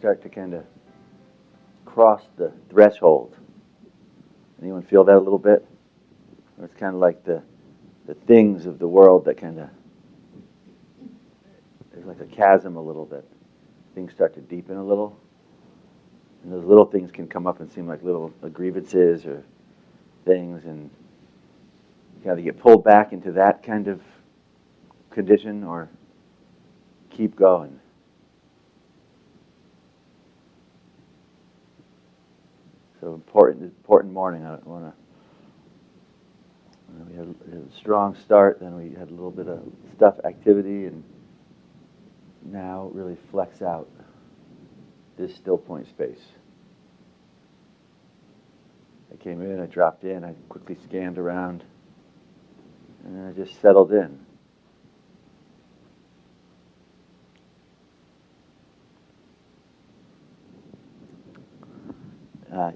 start to kind of cross the threshold. Anyone feel that a little bit? Or it's kind of like the things of the world that kind of, there's like a chasm a little bit. Things start to deepen a little. And those little things can come up and seem like little grievances or things, and you got to get pulled back into that kind of condition or keep going. So important morning. I want to. We had a strong start, then we had a little bit of stuff, activity, and now really flex out this Stillpoint space. I came in, I dropped in, I quickly scanned around, and then I just settled in.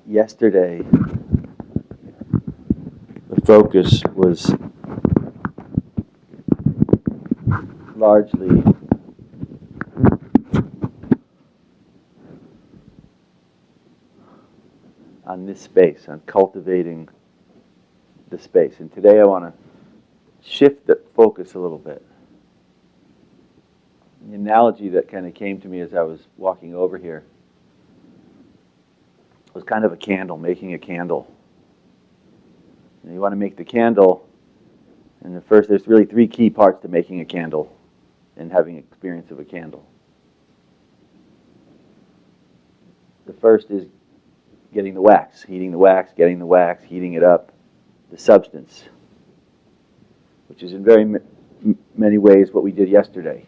Yesterday, the focus was largely on this space, on cultivating the space. And today I want to shift the focus a little bit. The analogy that kind of came to me as I was walking over here was kind of a candle, making a candle. And you want to make the candle, and there's really three key parts to making a candle and having experience of a candle. The first is getting the wax, heating the wax, getting the wax, heating it up, the substance, which is in very many ways what we did yesterday.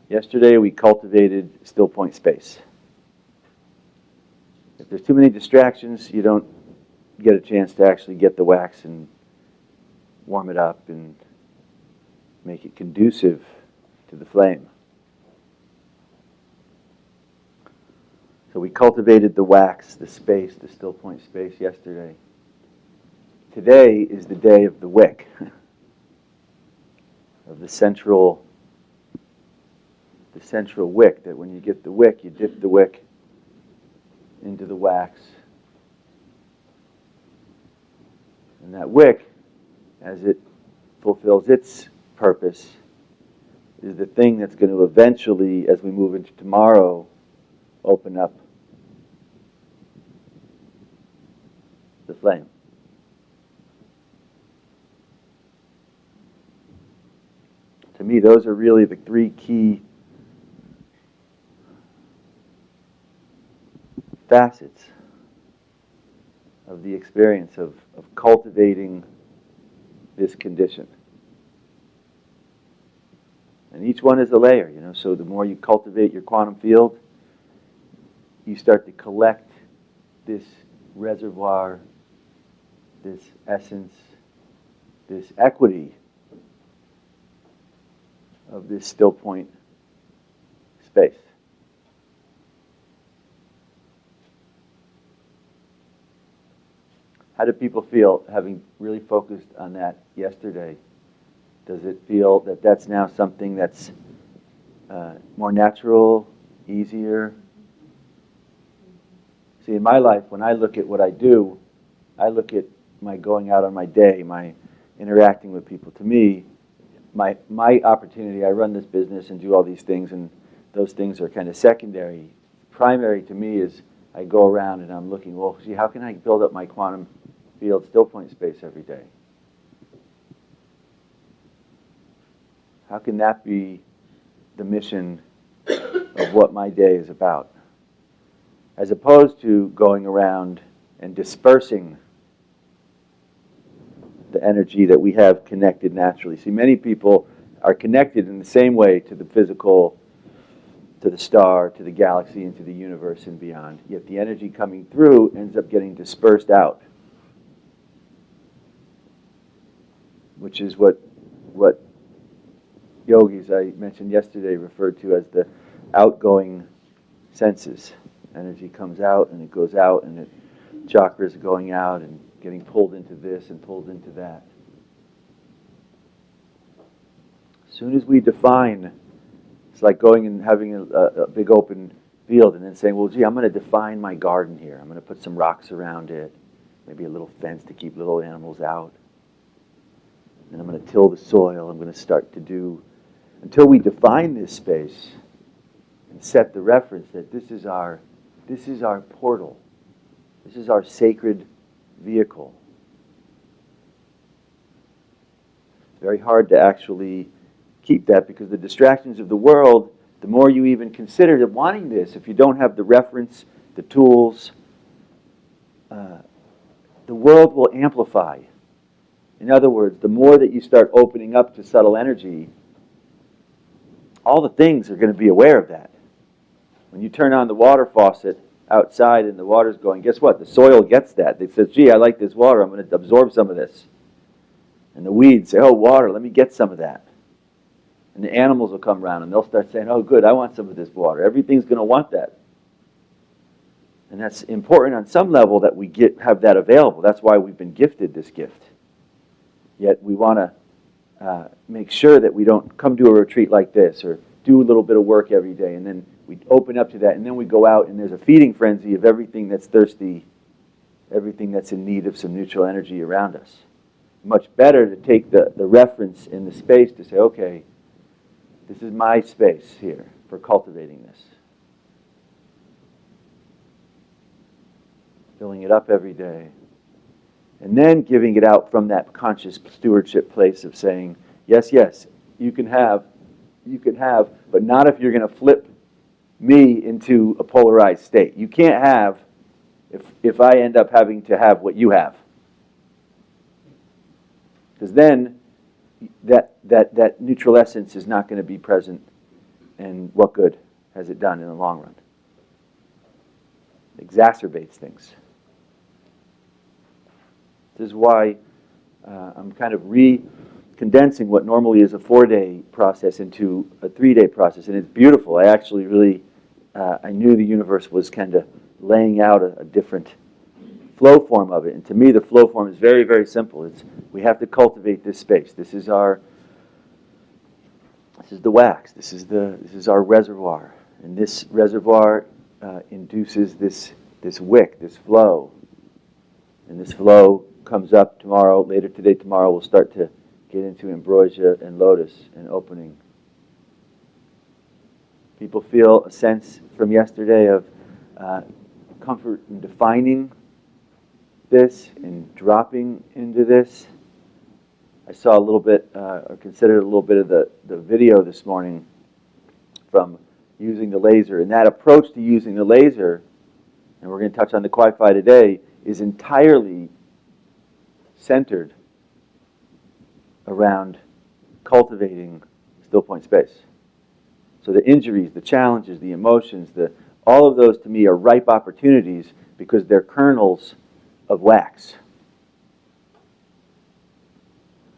Yesterday we cultivated Stillpoint space. If there's too many distractions, you don't get a chance to actually get the wax and warm it up and make it conducive to the flame. So we cultivated the wax, the space, the Stillpoint space yesterday. Today is the day of the wick, of the central wick, that when you get the wick, you dip the wick into the wax. And that wick, as it fulfills its purpose, is the thing that's going to eventually, as we move into tomorrow, open up the flame. To me, those are really the three key facets of the experience of cultivating this condition. And each one is a layer, so the more you cultivate your quantum field, you start to collect this reservoir, this essence, this equity of this Stillpoint space. How do people feel having really focused on that yesterday? Does it feel that that's now something that's more natural, easier? See, in my life, when I look at what I do, I look at my going out on my day, my interacting with people. To me, my opportunity, I run this business and do all these things, and those things are kind of secondary. Primary to me is I go around and I'm looking, well, see, how can I build up my quantum field Stillpoint space every day? How can that be the mission of what my day is about? As opposed to going around and dispersing the energy that we have connected naturally. See, many people are connected in the same way to the physical, to the star, to the galaxy, and to the universe and beyond. Yet the energy coming through ends up getting dispersed out, which is what yogis I mentioned yesterday referred to as the outgoing senses. Energy comes out and it goes out, and chakras are going out and getting pulled into this and pulled into that. As soon as we define, it's like going and having a big open field and then saying, well, gee, I'm going to define my garden here. I'm going to put some rocks around it, maybe a little fence to keep little animals out. And I'm going to till the soil. I'm going to start to do, until we define this space and set the reference that this is our portal. This is our sacred vehicle. It's very hard to actually keep that because the distractions of the world, the more you even consider that wanting this, if you don't have the reference, the tools, the world will amplify. In other words, the more that you start opening up to subtle energy, all the things are going to be aware of that. When you turn on the water faucet outside and the water's going, guess what? The soil gets that. It says, gee, I like this water. I'm going to absorb some of this. And the weeds say, oh, water, let me get some of that. And the animals will come around and they'll start saying, oh, good, I want some of this water. Everything's going to want that. And that's important on some level that we have that available. That's why we've been gifted this gift. Yet we want to make sure that we don't come to a retreat like this or do a little bit of work every day and then we open up to that and then we go out and there's a feeding frenzy of everything that's thirsty, everything that's in need of some neutral energy around us. Much better to take the reference in the space to say, okay, this is my space here for cultivating this. Filling it up every day. And then giving it out from that conscious stewardship place of saying, yes, yes, you can have, but not if you're going to flip me into a polarized state. You can't have if I end up having to have what you have. Because then that neutral essence is not going to be present, and what good has it done in the long run? It exacerbates things. This is why I'm kind of condensing what normally is a 4-day process into a 3-day process, and it's beautiful. I actually really, I knew the universe was kind of laying out a different flow form of it, and to me the flow form is very, very simple. We have to cultivate this space. This is the wax. This is our reservoir, and this reservoir induces this wick, this flow, and this flow comes up tomorrow. Later today, tomorrow, we'll start to get into ambrosia and lotus and opening. People feel a sense from yesterday of comfort in defining this and dropping into this. I saw a little bit, or considered a little bit of the video this morning from using the laser. And that approach to using the laser, and we're going to touch on the Wi-Fi today, is entirely centered around cultivating Stillpoint space. So the injuries, the challenges, the emotions, all of those to me are ripe opportunities because they're kernels of wax.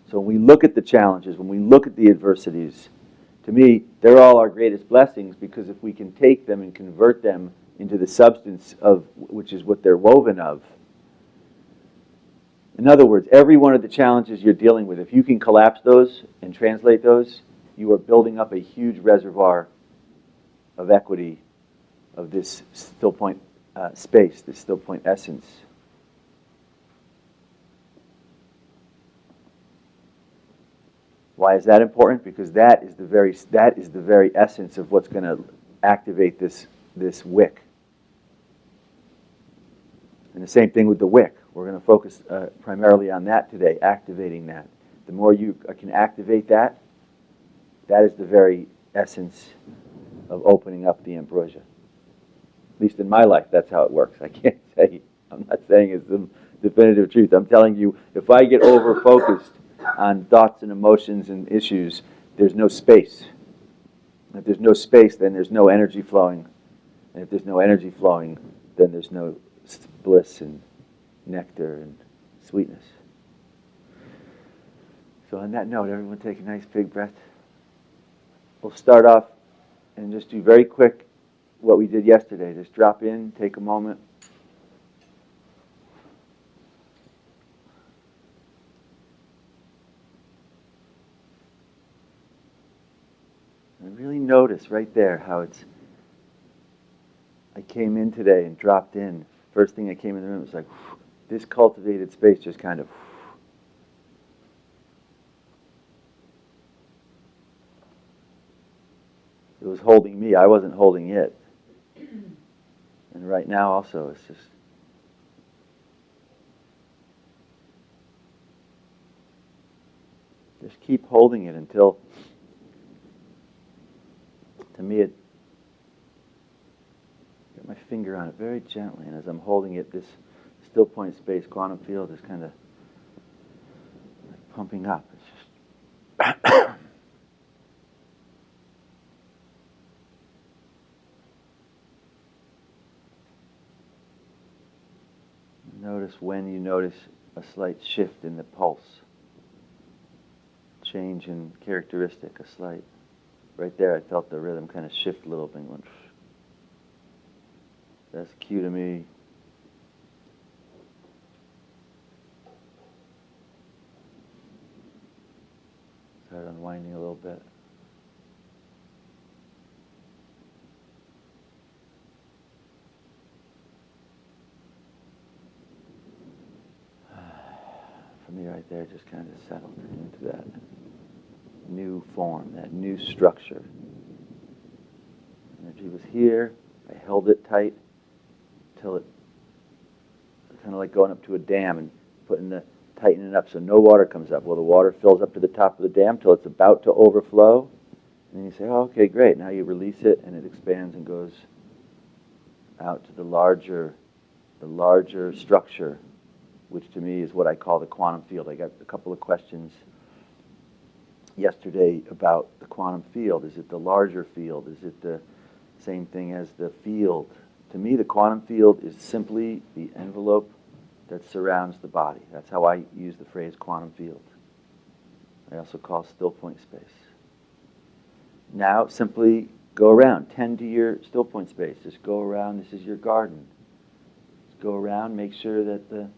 So when we look at the challenges, when we look at the adversities, to me, they're all our greatest blessings because if we can take them and convert them into the substance of which is what they're woven of. In other words, every one of the challenges you're dealing with, if you can collapse those and translate those, you are building up a huge reservoir of equity of this Stillpoint space, this Stillpoint essence. Why is that important? Because that is the very essence of what's going to activate this wick. And the same thing with the wick. We're going to focus primarily on that today, activating that. The more you can activate that, that is the very essence of opening up the ambrosia. At least in my life, that's how it works. I can't say, I'm not saying it's the definitive truth. I'm telling you, if I get over-focused on thoughts and emotions and issues, there's no space. If there's no space, then there's no energy flowing. And if there's no energy flowing, then there's no bliss and nectar and sweetness. So on that note, everyone take a nice big breath. We'll start off and just do very quick what we did yesterday. Just drop in, take a moment. And really notice right there how it's came in today and dropped in. First thing I came in the room, it was like, this cultivated space just kind of. It was holding me. I wasn't holding it. And right now also, it's just keep holding it until, to me, it, get my finger on it very gently, and as I'm holding it, this Stillpoint space, quantum field is kind of pumping up. It's just notice when you notice a slight shift in the pulse, change in characteristic, a slight. Right there, I felt the rhythm kind of shift a little bit. That's cue to me. Start unwinding a little bit. For me right there, just kind of settled into that new form, that new structure. Energy was here. I held it tight till it kind of like going up to a dam and tightening it up so no water comes up. Well, the water fills up to the top of the dam till it's about to overflow. And then you say, oh, okay, great. Now you release it and it expands and goes out to the larger structure, which to me is what I call the quantum field. I got a couple of questions yesterday about the quantum field. Is it the larger field? Is it the same thing as the field? To me, the quantum field is simply the envelope that surrounds the body. That's how I use the phrase quantum field. I also call Stillpoint space. Now, simply go around. Tend to your Stillpoint space. Just go around. This is your garden. Just go around. Make sure that the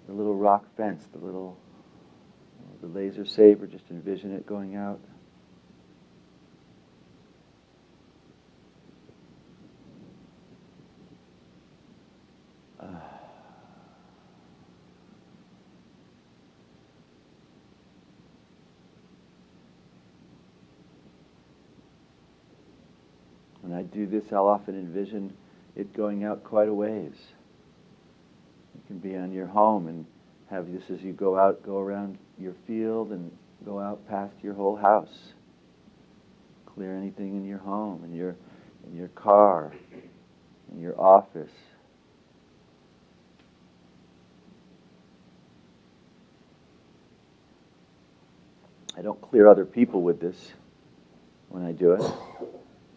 little rock fence, the laser saber, just envision it going out. When I do this, I'll often envision it going out quite a ways. You can be on your home and have this as you go out, go around your field and go out past your whole house. Clear anything in your home, in your car, in your office. I don't clear other people with this when I do it.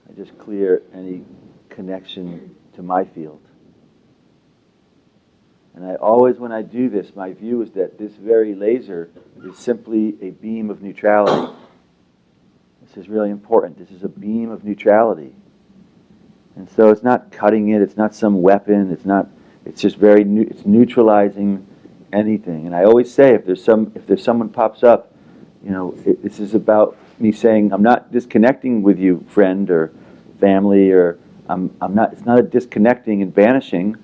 I just clear any connection to my field. And I always, when I do this, my view is that this very laser is simply a beam of neutrality. This is really important. This is a beam of neutrality. And so it's not cutting it, it's not some weapon, it's just it's neutralizing anything. And I always say, if there's someone pops up, this is about me saying, I'm not disconnecting with you, friend or family, or it's not a disconnecting and banishing.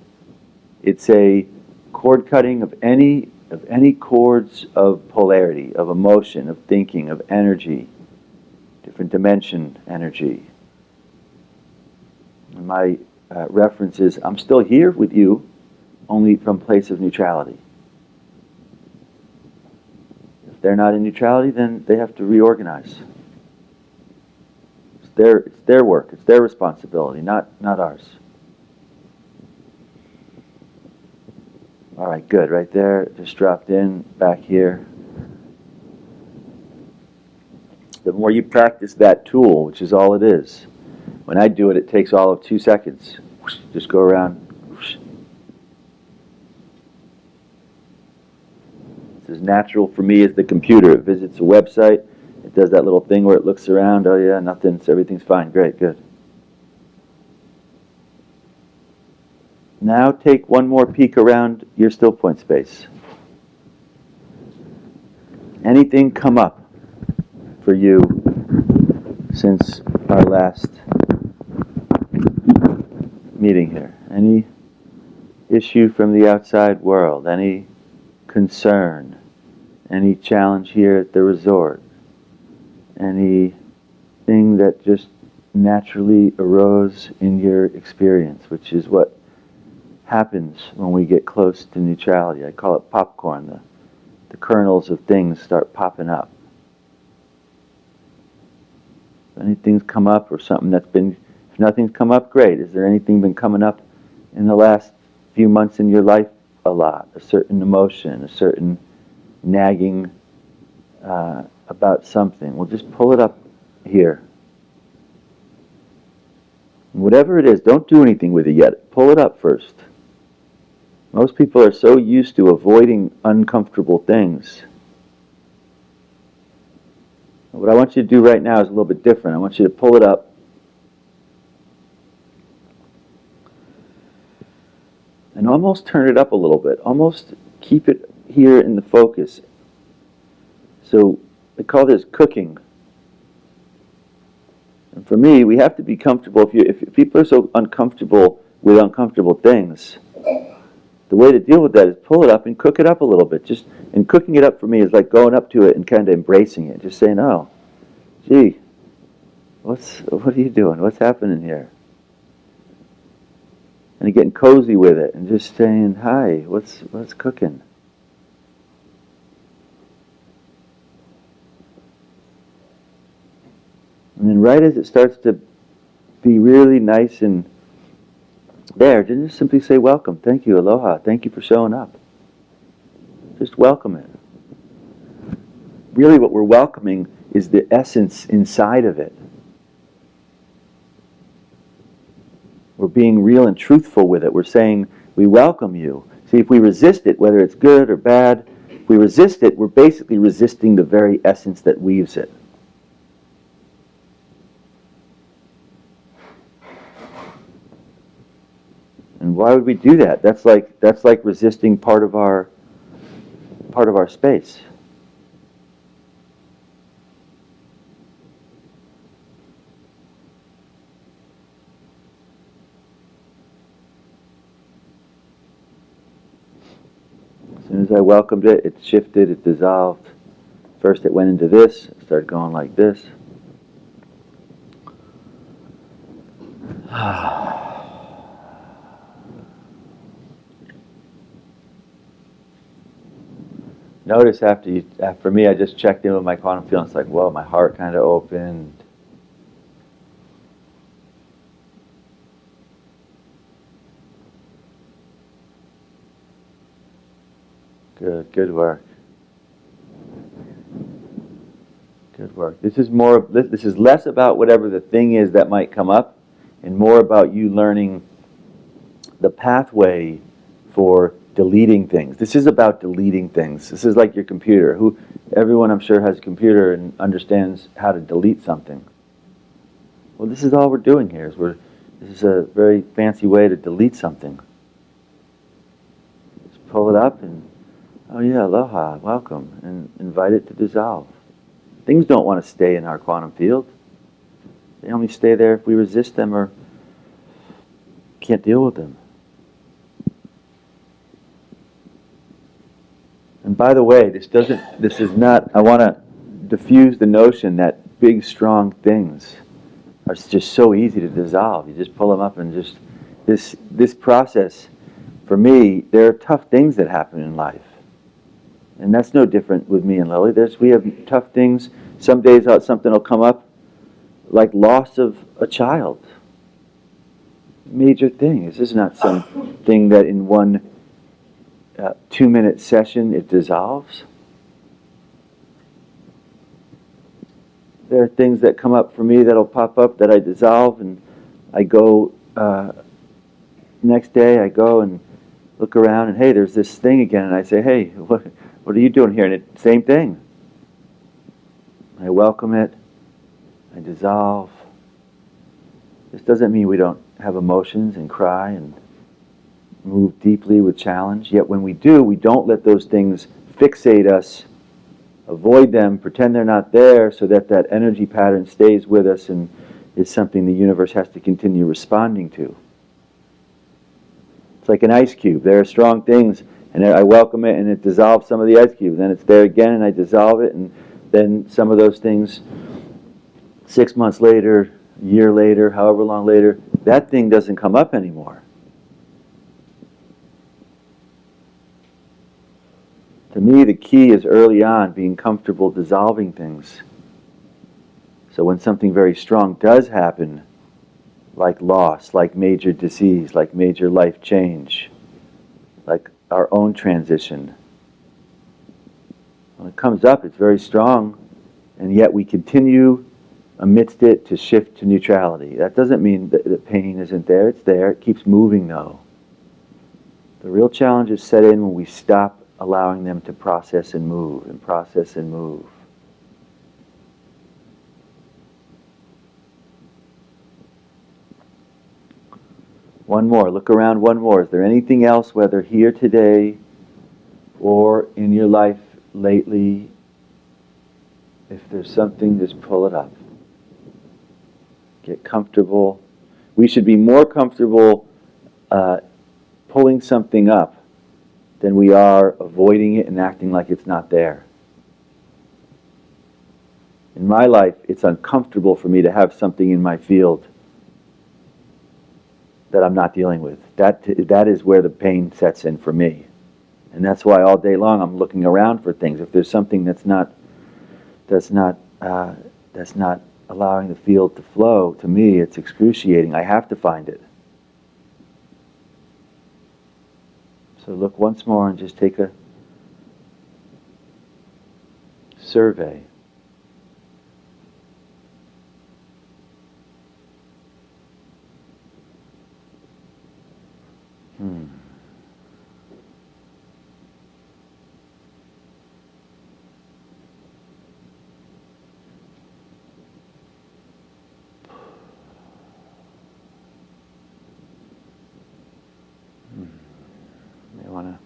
It's a cord cutting of any cords of polarity, of emotion, of thinking, of energy, different dimension energy. And my reference is, I'm still here with you, only from place of neutrality. If they're not in neutrality, then they have to reorganize. It's their work, it's their responsibility, not ours. All right, good. Right there, just dropped in, back here. The more you practice that tool, which is all it is, when I do it, it takes all of 2 seconds. Just go around. It's as natural for me as the computer. It visits a website, it does that little thing where it looks around. Oh yeah, nothing, so everything's fine. Great, good. Now take one more peek around your Stillpoint space. Anything come up for you since our last meeting here? Any issue from the outside world? Any concern? Any challenge here at the resort? Anything that just naturally arose in your experience, which is what happens when we get close to neutrality. I call it popcorn. The kernels of things start popping up. If anything's come up or something that's been, if nothing's come up, great. Is there anything been coming up in the last few months in your life a lot? A certain emotion, a certain nagging about something. Well, just pull it up here. Whatever it is, don't do anything with it yet. Pull it up first. Most people are so used to avoiding uncomfortable things. What I want you to do right now is a little bit different. I want you to pull it up and almost turn it up a little bit. Almost keep it here in the focus. So I call this cooking. And for me, we have to be comfortable. If people are so uncomfortable with uncomfortable things, the way to deal with that is pull it up and cook it up a little bit. And cooking it up for me is like going up to it and kind of embracing it. Just saying, oh, gee, what are you doing? What's happening here? And getting cozy with it and just saying, hi, what's cooking? And then right as it starts to be really nice and there, just simply say welcome, thank you, aloha, thank you for showing up. Just welcome it. Really what we're welcoming is the essence inside of it. We're being real and truthful with it. We're saying, we welcome you. See, if we resist it, whether it's good or bad, if we resist it, we're basically resisting the very essence that weaves it. And why would we do that? That's like resisting part of our space. As soon as I welcomed it, it shifted, it dissolved. First it went into this, it started going like this. Notice for me, I just checked in with my quantum field. It's like, whoa, my heart kind of opened. Good work. Good work. This is less about whatever the thing is that might come up, and more about you learning the pathway for deleting things. This is about deleting things. This is like your computer. Everyone I'm sure has a computer and understands how to delete something. Well, this is all we're doing here. This is a very fancy way to delete something. Just pull it up and, oh yeah, aloha, welcome, and invite it to dissolve. Things don't want to stay in our quantum field. They only stay there if we resist them or can't deal with them. And by the way, I want to diffuse the notion that big, strong things are just so easy to dissolve. You just pull them up and just, this process, for me, there are tough things that happen in life. And that's no different with me and Lily. We have tough things. Some days something will come up, like loss of a child. Major thing. This is not something that in one 2-minute session it dissolves. There are things that come up for me that'll pop up that I dissolve, and I go next day I go and look around and hey, there's this thing again, and I say, hey, what are you doing here? And same thing. I welcome it. I dissolve. This doesn't mean we don't have emotions and cry and move deeply with challenge. Yet when we do, we don't let those things fixate us, avoid them, pretend they're not there, so that energy pattern stays with us and is something the universe has to continue responding to. like an ice cube. There are strong things, and I welcome it, and it dissolves some of the ice cube. Then it's there again, and I dissolve it, and then some of those things, 6 months later, a year later, however long later, that thing doesn't come up anymore. To me, the key is early on being comfortable dissolving things. So when something very strong does happen, like loss, like major disease, like major life change, like our own transition, when it comes up, it's very strong, and yet we continue amidst it to shift to neutrality. That doesn't mean that the pain isn't there. It's there. It keeps moving, though. The real challenge is set in when we stop allowing them to process and move, and process and move. One more. Look around, one more. Is there anything else, whether here today or in your life lately? If there's something, just pull it up. Get comfortable. We should be more comfortable pulling something up than we are avoiding it and acting like it's not there. In my life, it's uncomfortable for me to have something in my field that I'm not dealing with. That is where the pain sets in for me. And that's why all day long I'm looking around for things. If there's something that's not allowing the field to flow, to me it's excruciating. I have to find it. So look once more and just take a survey. May want to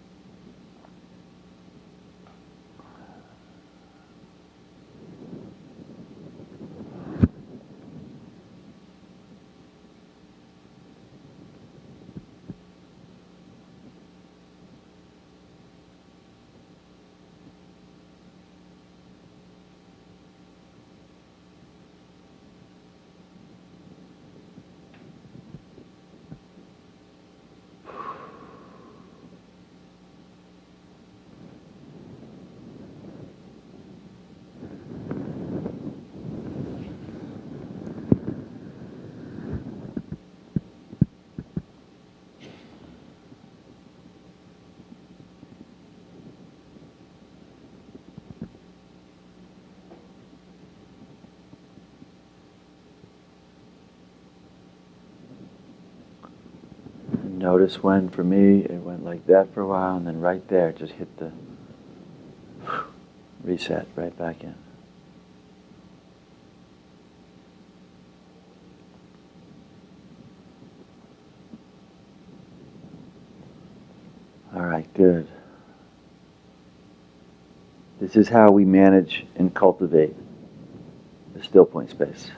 notice when, for me, it went like that for a while, and then right there, just hit the reset right back in. All right, good. This is how we manage and cultivate the Stillpoint space.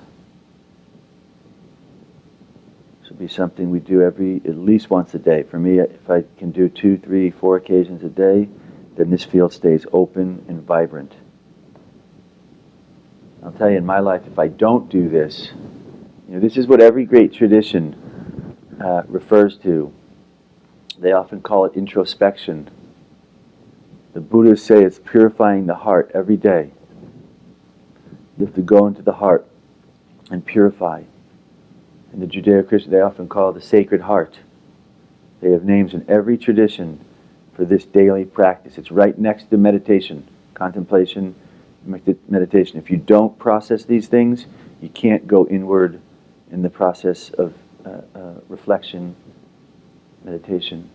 Should be something we do at least once a day. For me, if I can do 2, 3, 4 occasions a day, then this field stays open and vibrant. I'll tell you, in my life, if I don't do this, this is what every great tradition refers to. They often call it introspection. The Buddhists say it's purifying the heart every day. You have to go into the heart and purify. In the Judeo-Christian, they often call it the sacred heart. They have names in every tradition for this daily practice. It's right next to meditation, contemplation, meditation. If you don't process these things, you can't go inward in the process of reflection, meditation.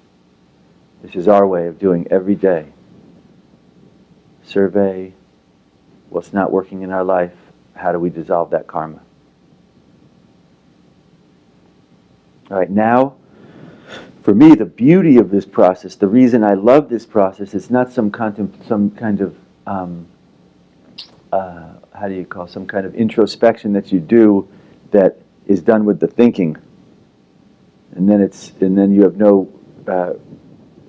This is our way of doing every day. Survey what's not working in our life. How do we dissolve that karma? All right, now, for me, the beauty of this process, the reason I love this process, it's not some kind of some kind of introspection that you do that is done with the thinking, and then you have no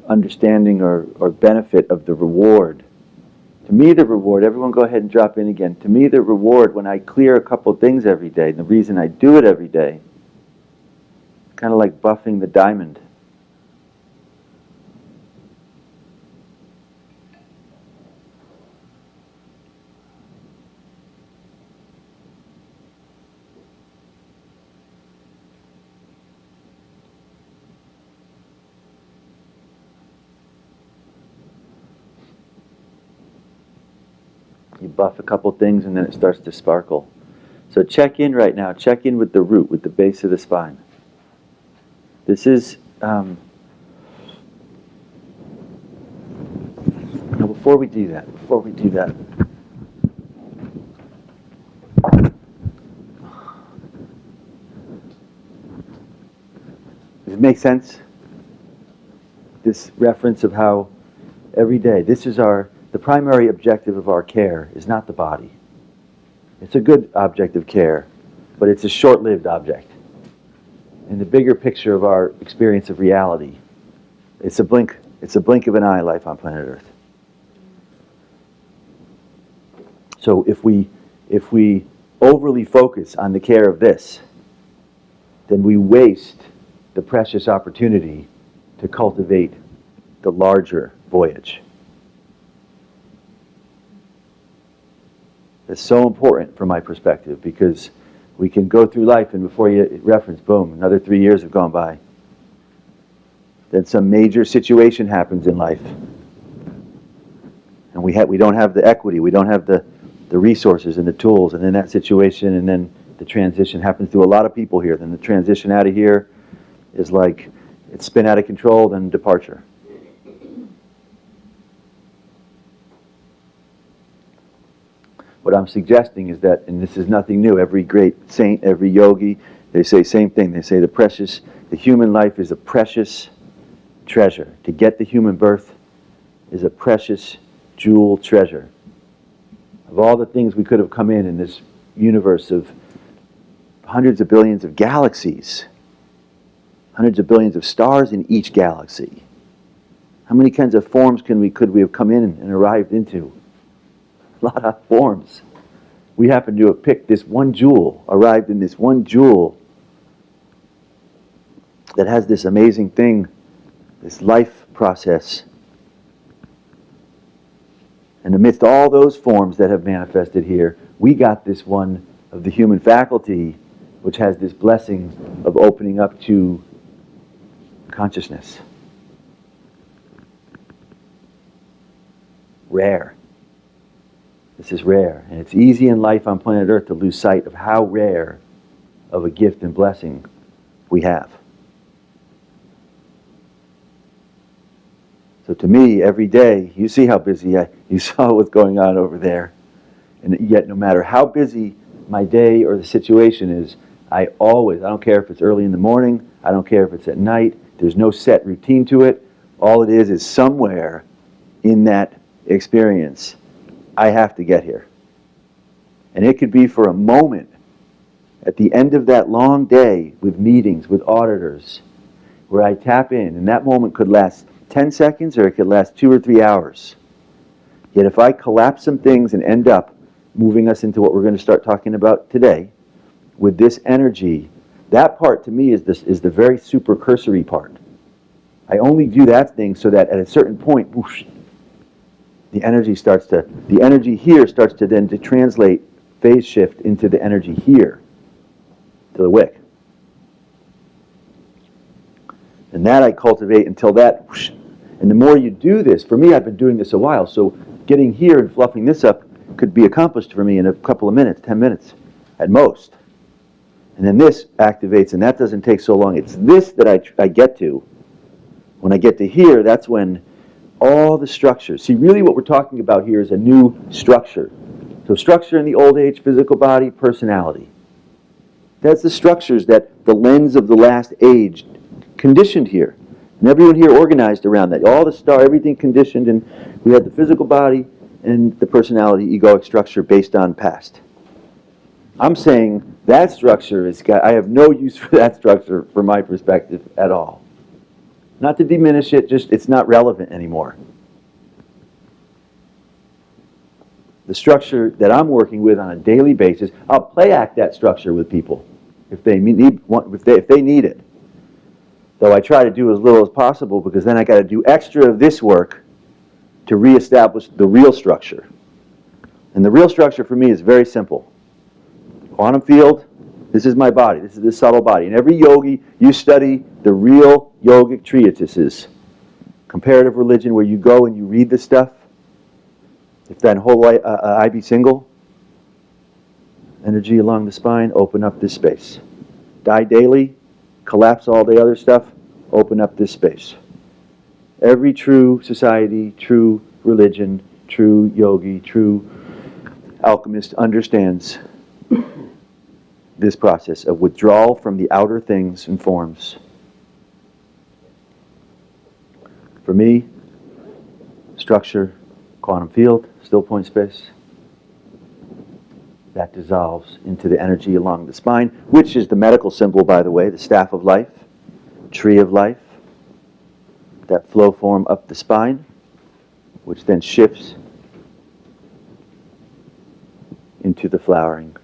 understanding or benefit of the reward. To me, the reward, everyone go ahead and drop in again. To me, the reward when I clear a couple things every day, the reason I do it every day, kind of like buffing the diamond. You buff a couple things and then it starts to sparkle. So check in right now. Check in with the root, with the base of the spine. This is, now before we do that, does it make sense? This reference of how every day, this is the primary objective of our care is not the body. It's a good object of care, but it's a short-lived object. In the bigger picture of our experience of reality, it's a blink of an eye, life on planet Earth. So if we overly focus on the care of this, then we waste the precious opportunity to cultivate the larger voyage. It's so important from my perspective, because we can go through life and before you reference, boom, another 3 years have gone by. Then some major situation happens in life. And we don't have the equity, we don't have the resources and the tools, and then that situation, and then the transition happens to a lot of people here. Then the transition out of here is like, it's spin out of control, then departure. What I'm suggesting is that, and this is nothing new, every great saint, every yogi, they say same thing. They say the human life is a precious treasure. To get the human birth is a precious jewel treasure. Of all the things we could have come in this universe of hundreds of billions of galaxies, hundreds of billions of stars in each galaxy, how many kinds of forms could we have come in and arrived into? A lot of forms. We happen to have picked this one jewel, arrived in this one jewel that has this amazing thing, this life process. And amidst all those forms that have manifested here, we got this one of the human faculty, which has this blessing of opening up to consciousness. Rare. This is rare. And it's easy in life on planet Earth to lose sight of how rare of a gift and blessing we have. So to me, every day, you see how busy you saw what's going on over there. And yet, no matter how busy my day or the situation is, I don't care if it's early in the morning, I don't care if it's at night, there's no set routine to it. All it is somewhere in that experience, I have to get here. And it could be for a moment at the end of that long day with meetings, with auditors, where I tap in, and that moment could last 10 seconds or it could last 2 or 3 hours. Yet if I collapse some things and end up moving us into what we're going to start talking about today, with this energy, that part to me is the very super cursory part. I only do that thing so that at a certain point, whoosh, the energy here starts to then translate phase shift into the energy here, to the wick. And that I cultivate until that, whoosh. And the more you do this, for me, I've been doing this a while, so getting here and fluffing this up could be accomplished for me in a couple of minutes, 10 minutes at most. And then this activates, and that doesn't take so long. It's this that I get to. When I get to here, that's when all the structures. See, really what we're talking about here is a new structure. So structure in the old age, physical body, personality. That's the structures that the lens of the last age conditioned here. And everyone here organized around that. All the everything conditioned, and we had the physical body and the personality, egoic structure based on past. I'm saying that structure I have no use for that structure from my perspective at all. Not to diminish it, just it's not relevant anymore. The structure that I'm working with on a daily basis, I'll play act that structure with people if they need it. Though I try to do as little as possible, because then I got to do extra of this work to reestablish the real structure. And the real structure for me is very simple. Quantum field, this is my body, this is the subtle body. And every yogi, you study the real yogic treatises, comparative religion, where you go and you read this stuff. If that whole I be single, energy along the spine, open up this space. Die daily, collapse all the other stuff, open up this space. Every true society, true religion, true yogi, true alchemist understands this process of withdrawal from the outer things and forms. For me, structure, quantum field, stillpoint space, that dissolves into the energy along the spine, which is the medical symbol, by the way, the staff of life, tree of life, that flow form up the spine, which then shifts into the flowering,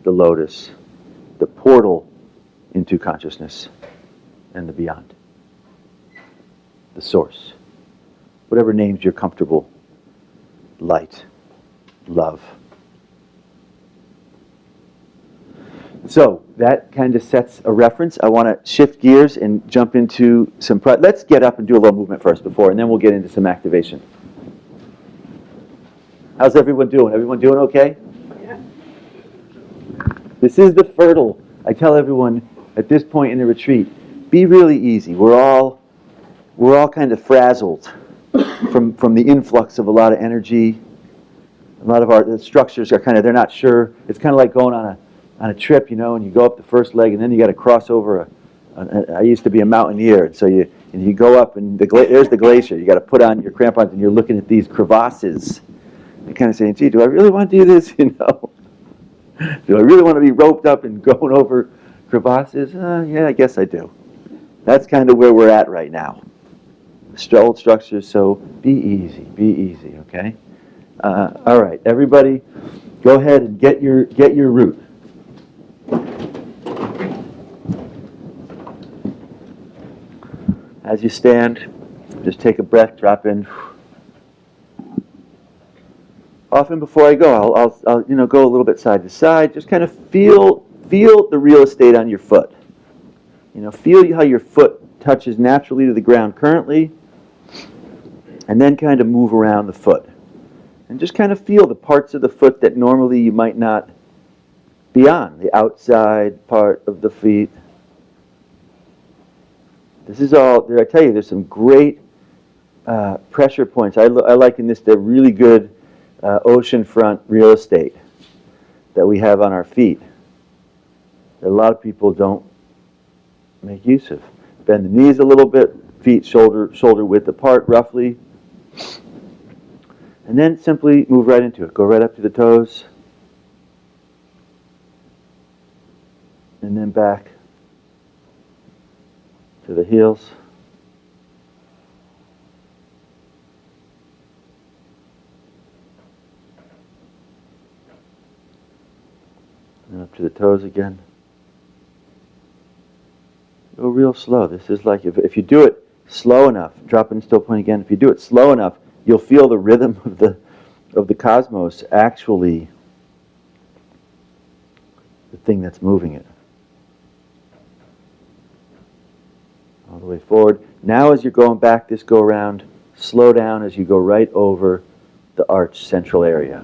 the lotus, the portal into consciousness and the beyond. The source. Whatever names you're comfortable. Light. Love. So that kind of sets a reference. I want to shift gears and jump into some... Let's get up and do a little movement first before, and then we'll get into some activation. How's everyone doing? Everyone doing okay? Yeah. This is the fertile. I tell everyone at this point in the retreat, be really easy. We're all kind of frazzled from the influx of a lot of energy. A lot of the structures are kind of, they're not sure. It's kind of like going on a trip, you know, and you go up the first leg, and then you got to cross over I used to be a mountaineer, and so you go up, and there's the glacier. You got to put on your crampons, and you're looking at these crevasses. You're kind of saying, gee, do I really want to do this, you know? Do I really want to be roped up and going over crevasses? Yeah, I guess I do. That's kind of where we're at right now. Old structures, so be easy, okay? All right, everybody, go ahead and get your root. As you stand, just take a breath, drop in. Often before I go, I'll go a little bit side to side. Just kind of feel the real estate on your foot. You know, feel how your foot touches naturally to the ground currently, and then kind of move around the foot. And just kind of feel the parts of the foot that normally you might not be on, the outside part of the feet. This is all, I tell you, there's some great pressure points. I liken this to really good oceanfront real estate that we have on our feet that a lot of people don't make use of. Bend the knees a little bit, feet shoulder width apart roughly. And then simply move right into it. Go right up to the toes. And then back to the heels. And up to the toes again. Go real slow. This is like, if you do it slow enough, drop in still point again. If you do it slow enough, you'll feel the rhythm of the cosmos actually the thing that's moving it. All the way forward. Now as you're going back this go around, slow down as you go right over the arch central area.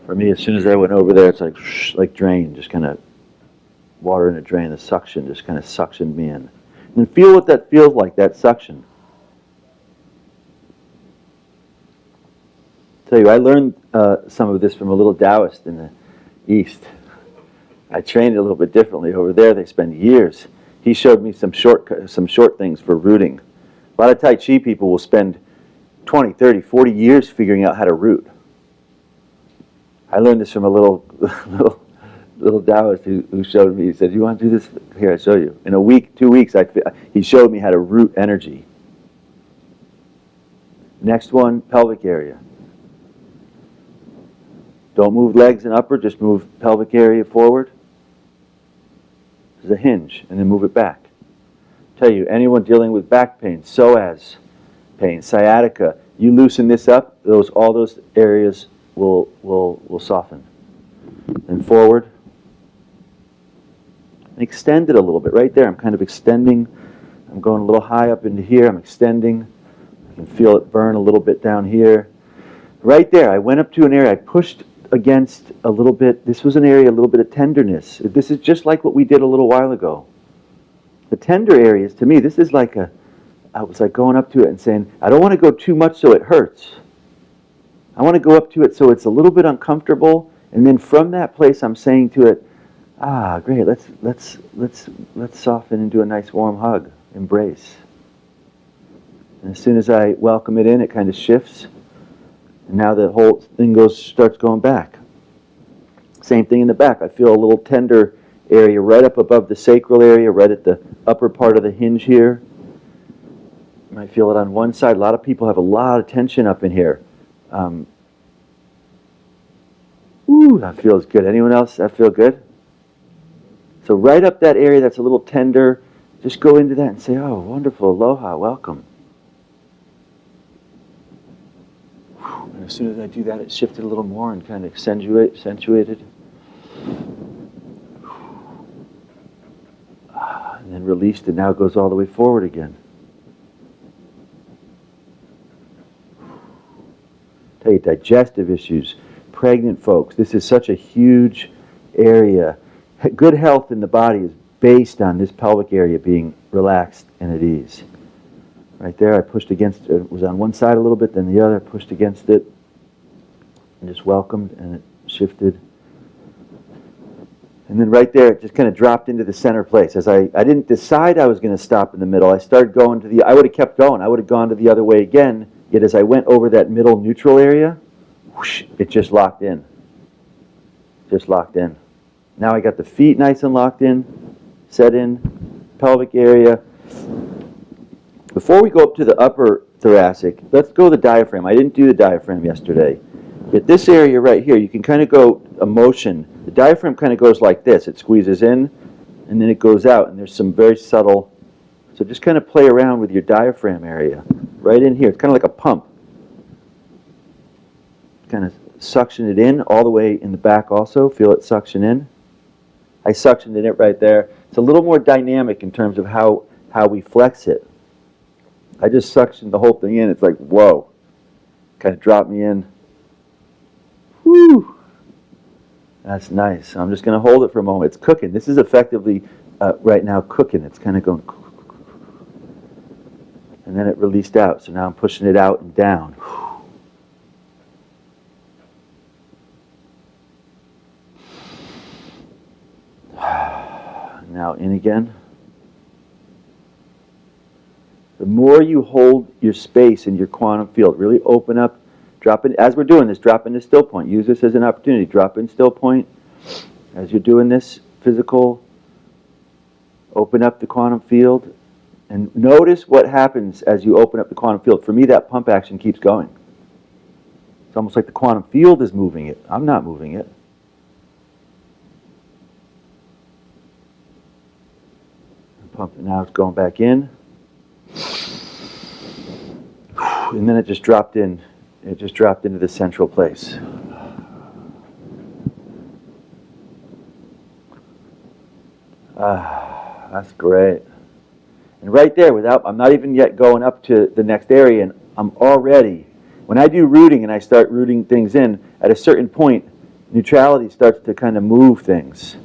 For me, as soon as I went over there, it's like drain, just kind of water in a drain. The suction just kind of suctioned me in. And feel what that feels like, that suction. I'll tell you, I learned some of this from a little Taoist in the East. I trained a little bit differently. Over there, they spend years. He showed me some short things for rooting. A lot of Tai Chi people will spend 20, 30, 40 years figuring out how to root. I learned this from a little little Taoist who showed me. He said, "You want to do this? Here, I show you." In a week, 2 weeks, he showed me how to root energy. Next one, pelvic area. Don't move legs and upper, just move pelvic area forward. There's a hinge, and then move it back. Tell you, anyone dealing with back pain, psoas pain, sciatica, you loosen this up, all those areas will soften. And forward. And extend it a little bit. Right there, I'm kind of extending. I'm going a little high up into here. I'm extending. I can feel it burn a little bit down here. Right there, I went up to an area. I pushed against a little bit. This was an area, a little bit of tenderness. This is just like what we did a little while ago. The tender areas, to me, this is like I was like going up to it and saying, I don't want to go too much so it hurts. I want to go up to it so it's a little bit uncomfortable, and then from that place I'm saying to it, great, let's soften and do a nice warm hug, embrace. And as soon as I welcome it in, it kind of shifts. And now the whole thing starts going back. Same thing in the back. I feel a little tender area right up above the sacral area, right at the upper part of the hinge here. You might feel it on one side. A lot of people have a lot of tension up in here. That feels good. Anyone else that feel good? So right up that area that's a little tender, just go into that and say, oh, wonderful, aloha, welcome. And as soon as I do that, it shifted a little more and kind of accentuated. And then released, and now it goes all the way forward again. Tell you, digestive issues, pregnant folks, this is such a huge area. Good health in the body is based on this pelvic area being relaxed and at ease. Right there, I pushed against it. It was on one side a little bit, then the other, pushed against it, and just welcomed, and it shifted. And then right there, it just kind of dropped into the center place. As I didn't decide I was going to stop in the middle. I started going I would have kept going. I would have gone to the other way again. Yet as I went over that middle neutral area, whoosh, it just locked in. Just locked in. Now I got the feet nice and locked in, set in, pelvic area. Before we go up to the upper thoracic, let's go to the diaphragm. I didn't do the diaphragm yesterday. But this area right here, you can kind of go a motion. The diaphragm kind of goes like this. It squeezes in, and then it goes out, and there's some very subtle. So just kind of play around with your diaphragm area. Right in here. It's kind of like a pump. Kind of suction it in all the way in the back also. Feel it suction in. I suctioned in it right there. It's a little more dynamic in terms of how we flex it. I just suctioned the whole thing in. It's like, whoa. Kind of dropped me in. Whew. That's nice. I'm just going to hold it for a moment. It's cooking. This is effectively right now cooking. It's kind of going. And then it released out. So now I'm pushing it out and down. Now in again. The more you hold your space in your quantum field, really open up, drop in, as we're doing this, drop into still point. Use this as an opportunity. Drop in still point. As you're doing this physical, open up the quantum field. And notice what happens as you open up the quantum field. For me, that pump action keeps going. It's almost like the quantum field is moving it. I'm not moving it. Pump it. Now it's going back in. And then it just dropped in. It just dropped into the central place. That's great. And right there, I'm not even yet going up to the next area, and I'm already, when I do rooting and I start rooting things in, at a certain point, neutrality starts to kind of move things.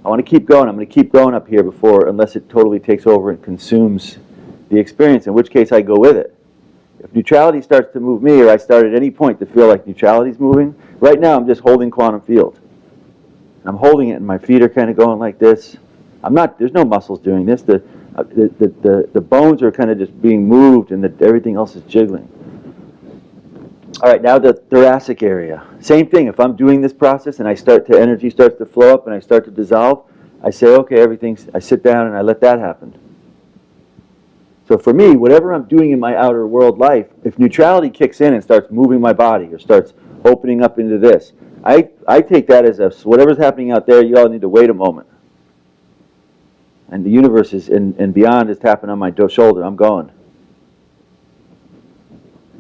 I want to keep going. I'm going to keep going up here unless it totally takes over and consumes the experience, in which case I go with it. If neutrality starts to move me, or I start at any point to feel like neutrality is moving, right now I'm just holding quantum field. I'm holding it, and my feet are kind of going like this. There's no muscles doing this. The bones are kind of just being moved, and everything else is jiggling. All right, now the thoracic area. Same thing. If I'm doing this process and energy starts to flow up and I start to dissolve, I say, okay, I sit down and I let that happen. So for me, whatever I'm doing in my outer world life, if neutrality kicks in and starts moving my body or starts opening up into this, I take that as whatever's happening out there, you all need to wait a moment. And the universe and beyond is tapping on my shoulder. I'm going.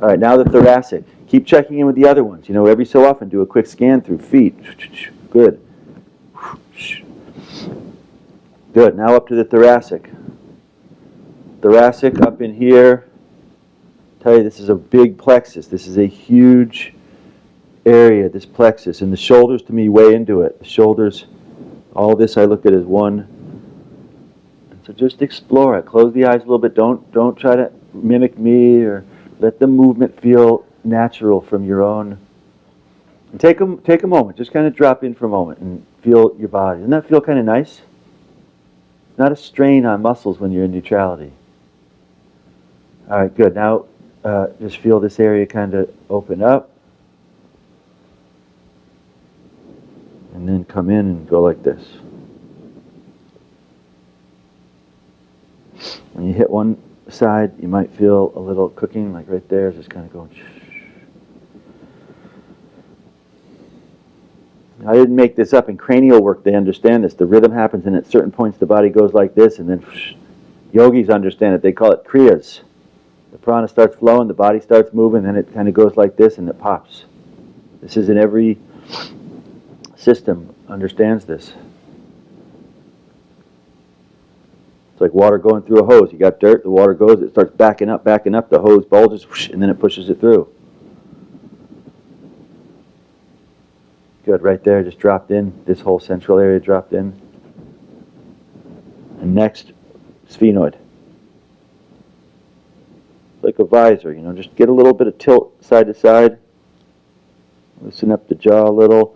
All right, now the thoracic. Keep checking in with the other ones. Every so often do a quick scan through feet. Good. Good. Now up to the thoracic. Thoracic up in here. Tell you, this is a big plexus. This is a huge area, this plexus. And the shoulders, to me, weigh into it. The shoulders, all this I look at as one. And so just explore it. Close the eyes a little bit. Don't try to mimic me or let the movement feel natural from your own. And take a moment. Just kind of drop in for a moment and feel your body. Doesn't that feel kind of nice? Not a strain on muscles when you're in neutrality. All right, good. Now just feel this area kind of open up. And then come in and go like this. When you hit one side, you might feel a little cooking, like right there, just kind of going. I didn't make this up. In cranial work, they understand this. The rhythm happens, and at certain points, the body goes like this, and then yogis understand it. They call it kriyas. The prana starts flowing, the body starts moving, then it kind of goes like this, and it pops. This is in every system understands this. It's like water going through a hose. You got dirt, the water goes, it starts backing up, the hose bulges, and then it pushes it through. Good, right there, just dropped in. This whole central area dropped in. And next, sphenoid. Like a visor, just get a little bit of tilt side to side. Loosen up the jaw a little.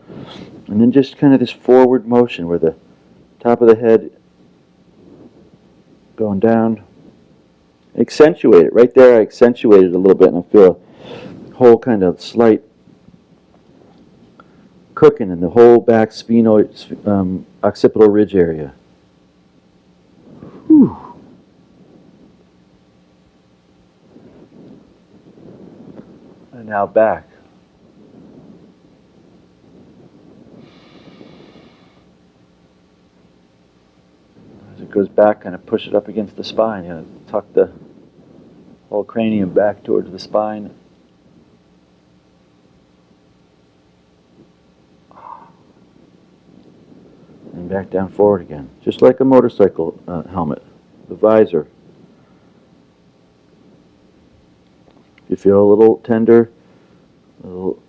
And then just kind of this forward motion where the top of the head going down. Accentuate it. Right there I accentuated a little bit and I feel a whole kind of slight cooking in the whole back sphenoid, occipital ridge area. Whew. And now back. As it goes back, kind of push it up against the spine. Tuck the whole cranium back towards the spine. And back down forward again. Just like a motorcycle helmet. The visor. If you feel a little tender, a little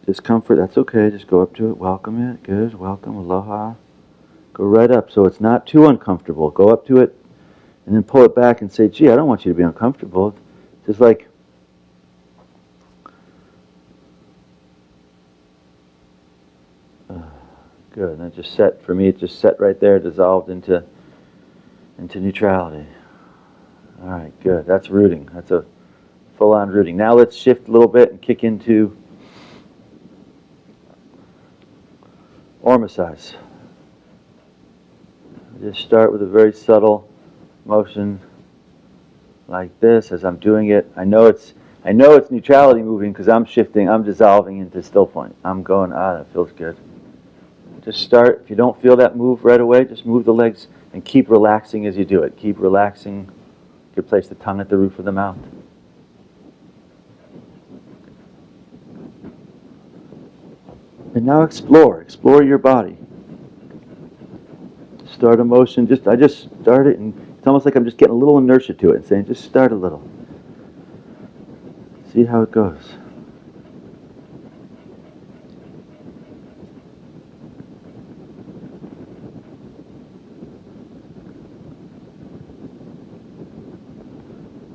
discomfort, that's okay. Just go up to it, welcome it. Good, welcome, aloha. Go right up so it's not too uncomfortable. Go up to it and then pull it back and say, gee, I don't want you to be uncomfortable. Just like, good. And it just set, for me, it just set right there, dissolved into neutrality. All right, good. That's rooting. That's a full-on rooting. Now let's shift a little bit and kick into ormasize. Just start with a very subtle motion like this as I'm doing it. I know it's neutrality moving because I'm shifting, I'm dissolving into stillpoint. I'm going, that feels good. Just start. If you don't feel that move right away, just move the legs and keep relaxing as you do it. Keep relaxing. You could place the tongue at the roof of the mouth. And now explore your body. Start a motion. I just start it, and it's almost like I'm just getting a little inertia to it and saying, just start a little. See how it goes.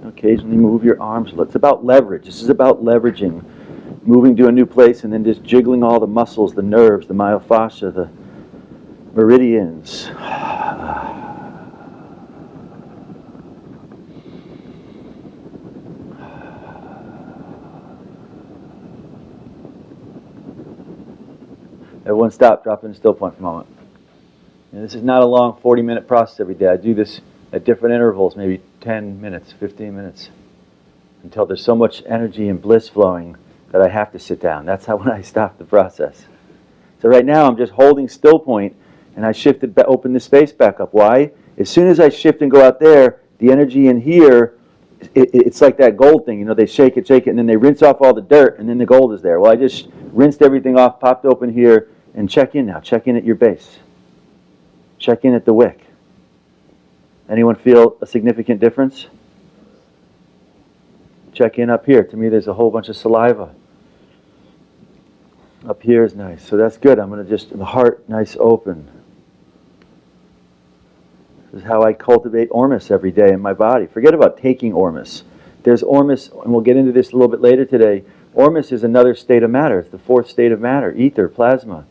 Occasionally move your arms. It's about leverage. This is about leveraging, moving to a new place and then just jiggling all the muscles, the nerves, the myofascia, the meridians. Everyone stop, drop in Stillpoint for a moment. And this is not a long 40-minute process every day. I do this at different intervals, maybe 10 minutes, 15 minutes, until there's so much energy and bliss flowing that I have to sit down. That's how when I stop the process. So right now I'm just holding Stillpoint, and I shifted, open the space back up. Why? As soon as I shift and go out there, the energy in here, it's like that gold thing. You know, they shake it, and then they rinse off all the dirt, and then the gold is there. Well, I just rinsed everything off, popped open here, and check in now. Check in at your base. Check in at the wick. Anyone feel a significant difference? Check in up here. To me, there's a whole bunch of saliva. Up here is nice. So that's good. I'm going to just, the heart, nice open. This is how I cultivate Ormus every day in my body. Forget about taking Ormus. There's Ormus, and we'll get into this a little bit later today. Ormus is another state of matter. It's the fourth state of matter. Ether, plasma,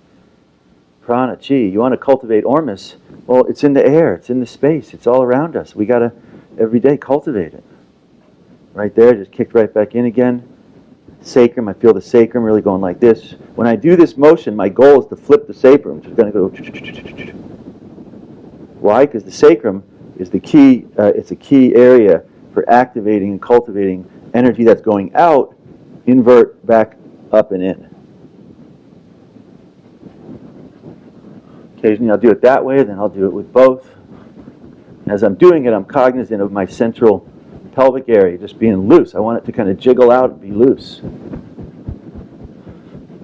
prana, chi. You want to cultivate Ormus? Well, it's in the air. It's in the space. It's all around us. We got to, every day, cultivate it. Right there, just kicked right back in again. Sacrum, I feel the sacrum really going like this. When I do this motion, my goal is to flip the sacrum. It's going to go. Why? Because the sacrum is the key, it's a key area for activating and cultivating energy that's going out, invert back up and in. Occasionally I'll do it that way, then I'll do it with both. As I'm doing it, I'm cognizant of my central pelvic area just being loose. I want it to kind of jiggle out and be loose.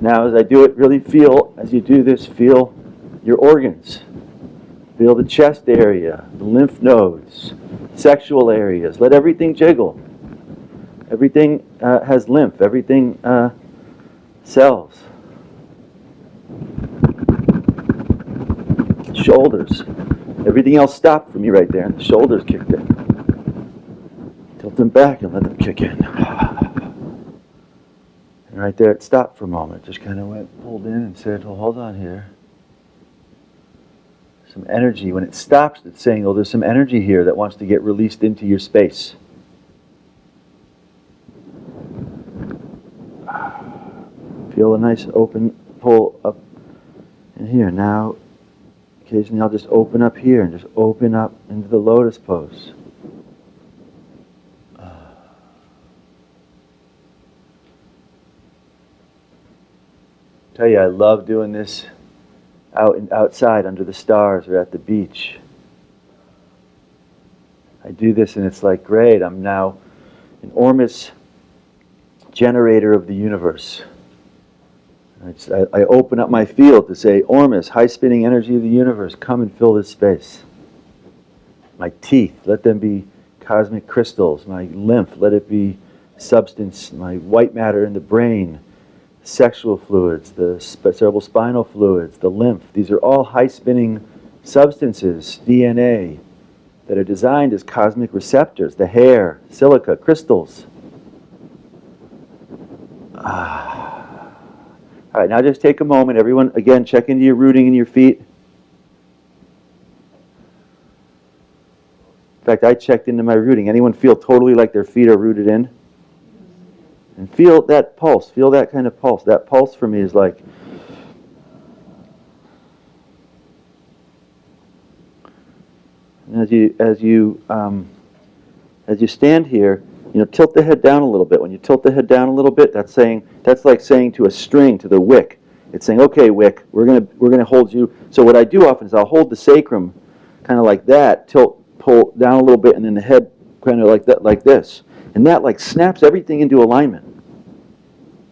Now as I do it, really feel, as you do this, feel your organs. Feel the chest area, the lymph nodes, sexual areas. Let everything jiggle. Everything has lymph. Everything cells. Shoulders. Everything else stopped for me right there, and the shoulders kicked in. Tilt them back and let them kick in. And right there it stopped for a moment. Just kind of went, pulled in and said, well, hold on here. Some energy. When it stops, it's saying, oh, there's some energy here that wants to get released into your space. Feel a nice open pull up in here. Now, occasionally I'll just open up here and just open up into the lotus pose. Tell you, I love doing this outside under the stars or at the beach. I do this and it's like, great, I'm now an Ormus generator of the universe. I open up my field to say, Ormus, high spinning energy of the universe, come and fill this space. My teeth, let them be cosmic crystals. My lymph, let it be substance. My white matter in the brain, sexual fluids, the cerebral spinal fluids, the lymph. These are all high spinning substances, DNA, that are designed as cosmic receptors. The hair, silica, crystals. All right, now just take a moment. Everyone, again, check into your rooting in your feet. In fact, I checked into my rooting. Anyone feel totally like their feet are rooted in? And feel that pulse. Feel that kind of pulse. That pulse for me is like... And as you stand here, you know, tilt the head down a little bit. When you tilt the head down a little bit, that's like saying to a string, to the wick. It's saying, okay, wick, we're gonna hold you. So what I do often is I'll hold the sacrum kind of like that, pull down a little bit, and then the head kind of like that, like this. And that like snaps everything into alignment.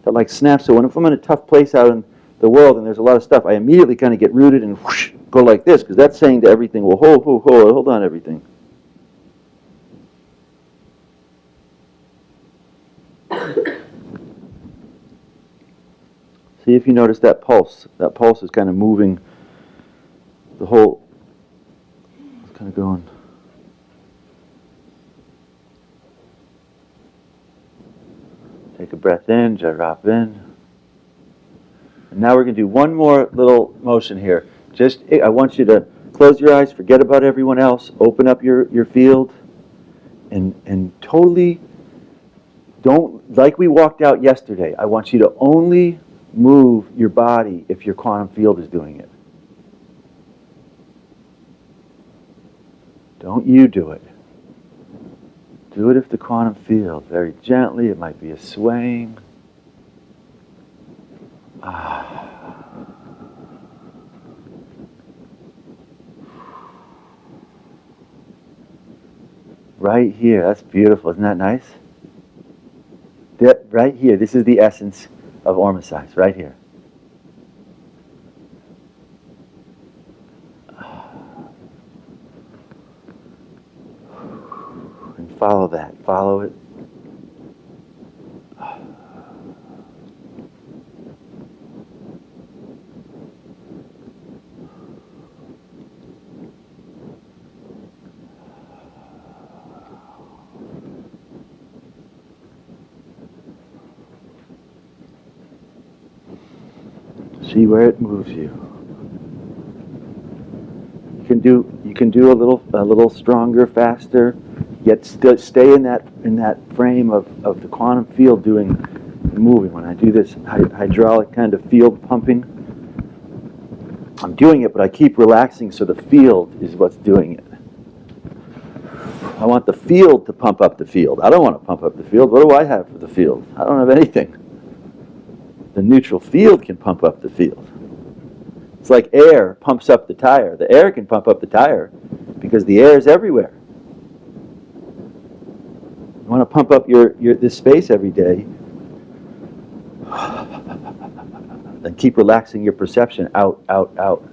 That like snaps. So if I'm in a tough place out in the world and there's a lot of stuff, I immediately kind of get rooted and whoosh, go like this, because that's saying to everything, well, hold on, everything. See if you notice that pulse. That pulse is kind of moving the whole, it's kind of going. Take a breath in, drop in. And now we're going to do one more little motion here. I want you to close your eyes, forget about everyone else, open up your field, and totally don't, like we walked out yesterday, I want you to only move your body if your quantum field is doing it. Don't you do it. Do it if the quantum field, very gently, it might be a swaying. Right here, that's beautiful, isn't that nice? Right here, this is the essence of Ormasize, right here. And follow that, follow it. See where it moves you. You can do a little stronger, faster, yet still stay in that frame of the quantum field doing moving. When I do this hydraulic kind of field pumping, I'm doing it, but I keep relaxing so the field is what's doing it. I want the field to pump up the field. I don't want to pump up the field. What do I have for the field? I don't have anything. The neutral field can pump up the field. It's like air pumps up the tire. The air can pump up the tire because the air is everywhere. You want to pump up this space every day, then keep relaxing your perception out, out, out.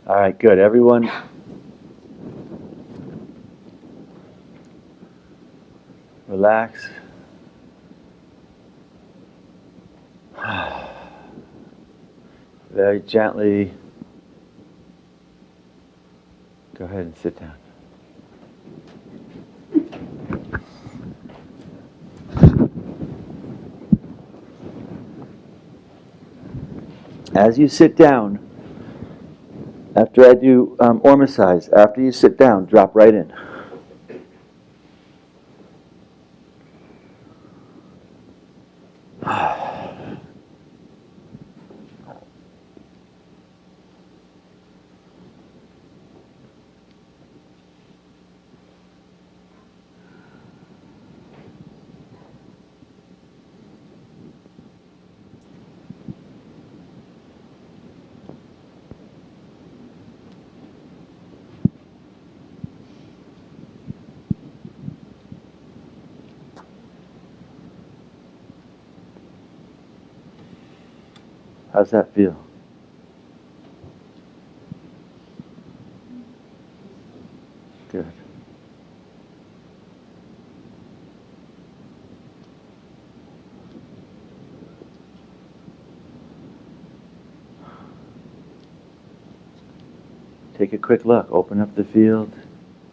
All right, good. Everyone, relax. Very gently. Go ahead and sit down. As you sit down, after I do Ormasize, after you sit down, drop right in. How's that feel? Good. Take a quick look. Open up the field.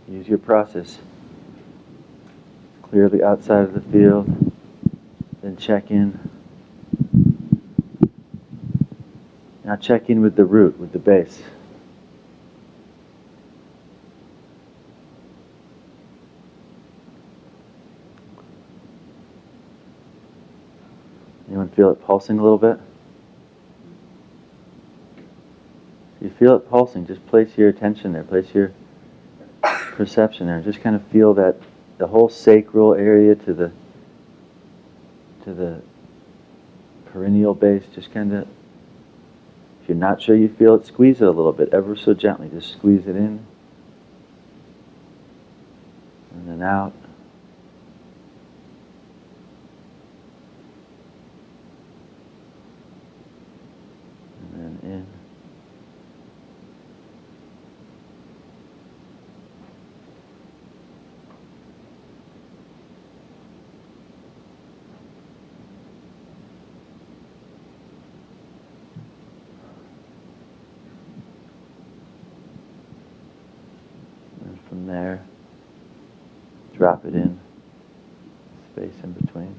Use your process. Clear the outside of the field. Then check in. Now check in with the root, with the base. Anyone feel it pulsing a little bit? If you feel it pulsing, just place your attention there, place your perception there. Just kind of feel that the whole sacral area to the perineal base, just kind of, if you're not sure you feel it, squeeze it a little bit, ever so gently. Just squeeze it in, and then out. And then in. From there, drop it in, space in between.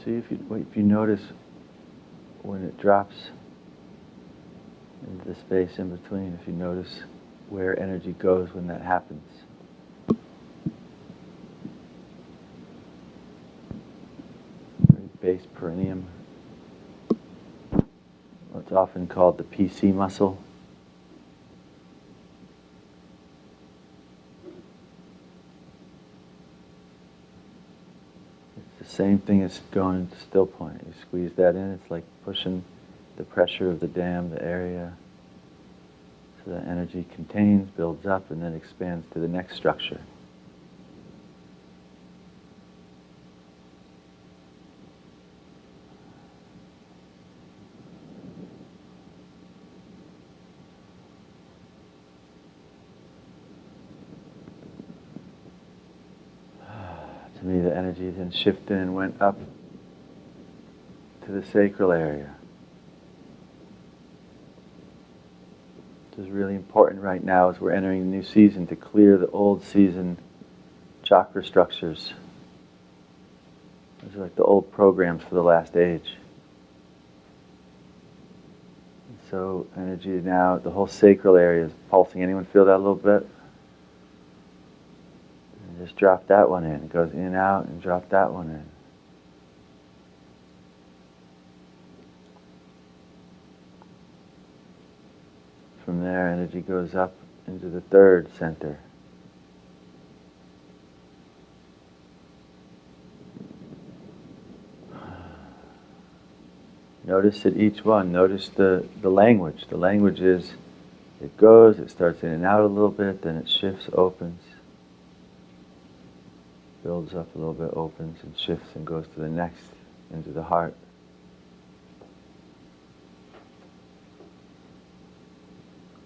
See if you notice when it drops into the space in between, if you notice where energy goes when that happens. Base perineum, what's often called the PC muscle. It's the same thing as going into Stillpoint. You squeeze that in, it's like pushing the pressure of the dam, the area, so that energy contains, builds up, and then expands to the next structure. To me, the energy then shifted and went up to the sacral area. This is really important right now as we're entering a new season, to clear the old season chakra structures. Those are like the old programs for the last age. And so energy now, the whole sacral area is pulsing. Anyone feel that a little bit? And just drop that one in. It goes in and out, and drop that one in. From there, energy goes up into the third center. Notice at each one, notice the language. The language is, it goes, it starts in and out a little bit, then it shifts, opens, builds up a little bit, opens and shifts and goes to the next, into the heart.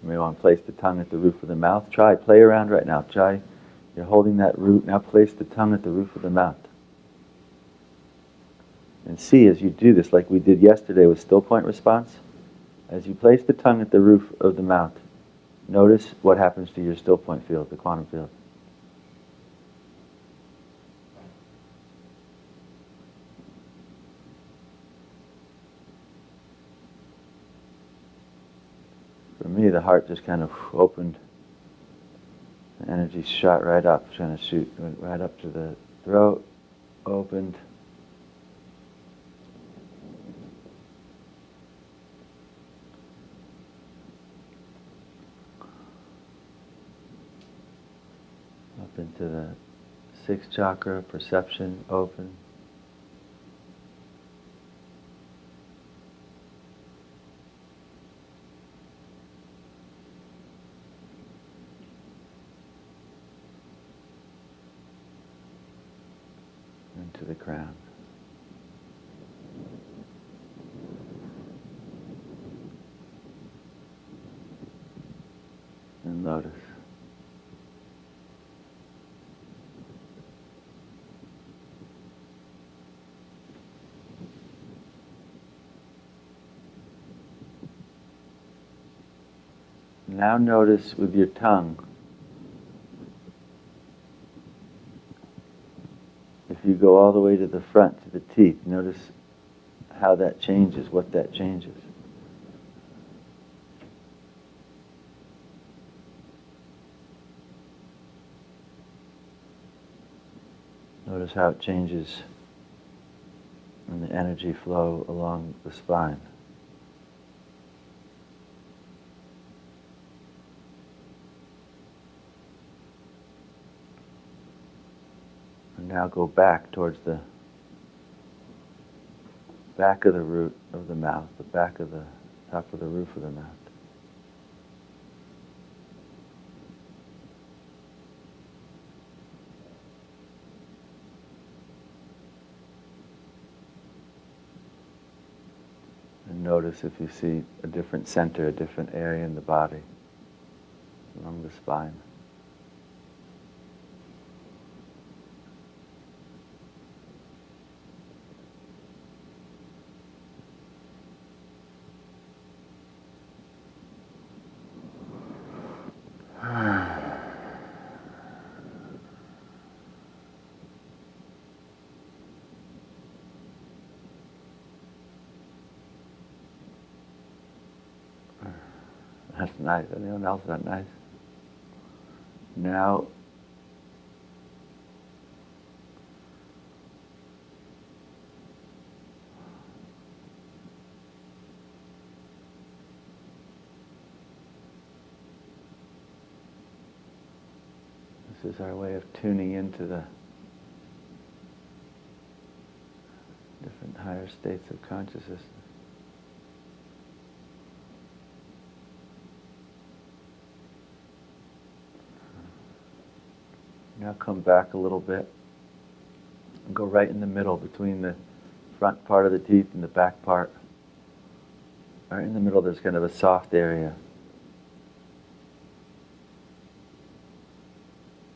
You may want to place the tongue at the roof of the mouth. Play around right now. You're holding that root, now place the tongue at the roof of the mouth. And see as you do this, like we did yesterday with Stillpoint response, as you place the tongue at the roof of the mouth, notice what happens to your Stillpoint field, the quantum field. For me, the heart just kind of opened. The energy shot right up, trying to shoot, went right up to the throat, opened. Up into the sixth chakra, perception, open. Into the crown. And lotus. Now notice with your tongue, if you go all the way to the front, to the teeth, notice how that changes, what that changes. Notice how it changes in the energy flow along the spine. And now go back towards the back of the root of the mouth, the back of the top of the roof of the mouth. And notice if you see a different center, a different area in the body, along the spine. That's nice. Anyone else that nice? Now, this is our way of tuning into the different higher states of consciousness. Now come back a little bit and go right in the middle between the front part of the teeth and the back part. Right in the middle there's kind of a soft area.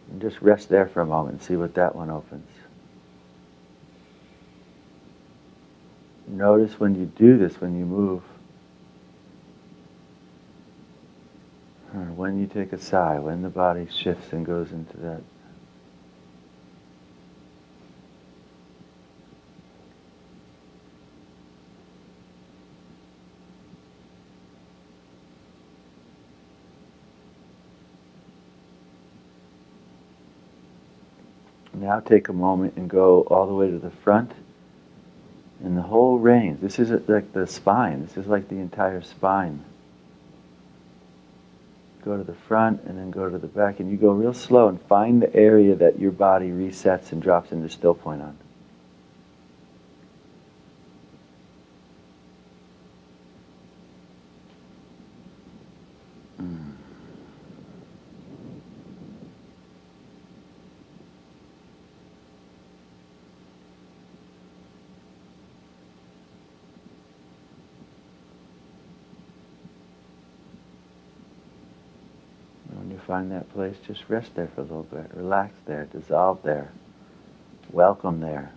And just rest there for a moment and see what that one opens. Notice when you do this, when you move, or when you take a sigh, when the body shifts and goes into that. Now take a moment and go all the way to the front and the whole range. This is like the spine. This is like the entire spine. Go to the front and then go to the back, and you go real slow and find the area that your body resets and drops into still point on. When you find that place, just rest there for a little bit. Relax there, dissolve there, welcome there.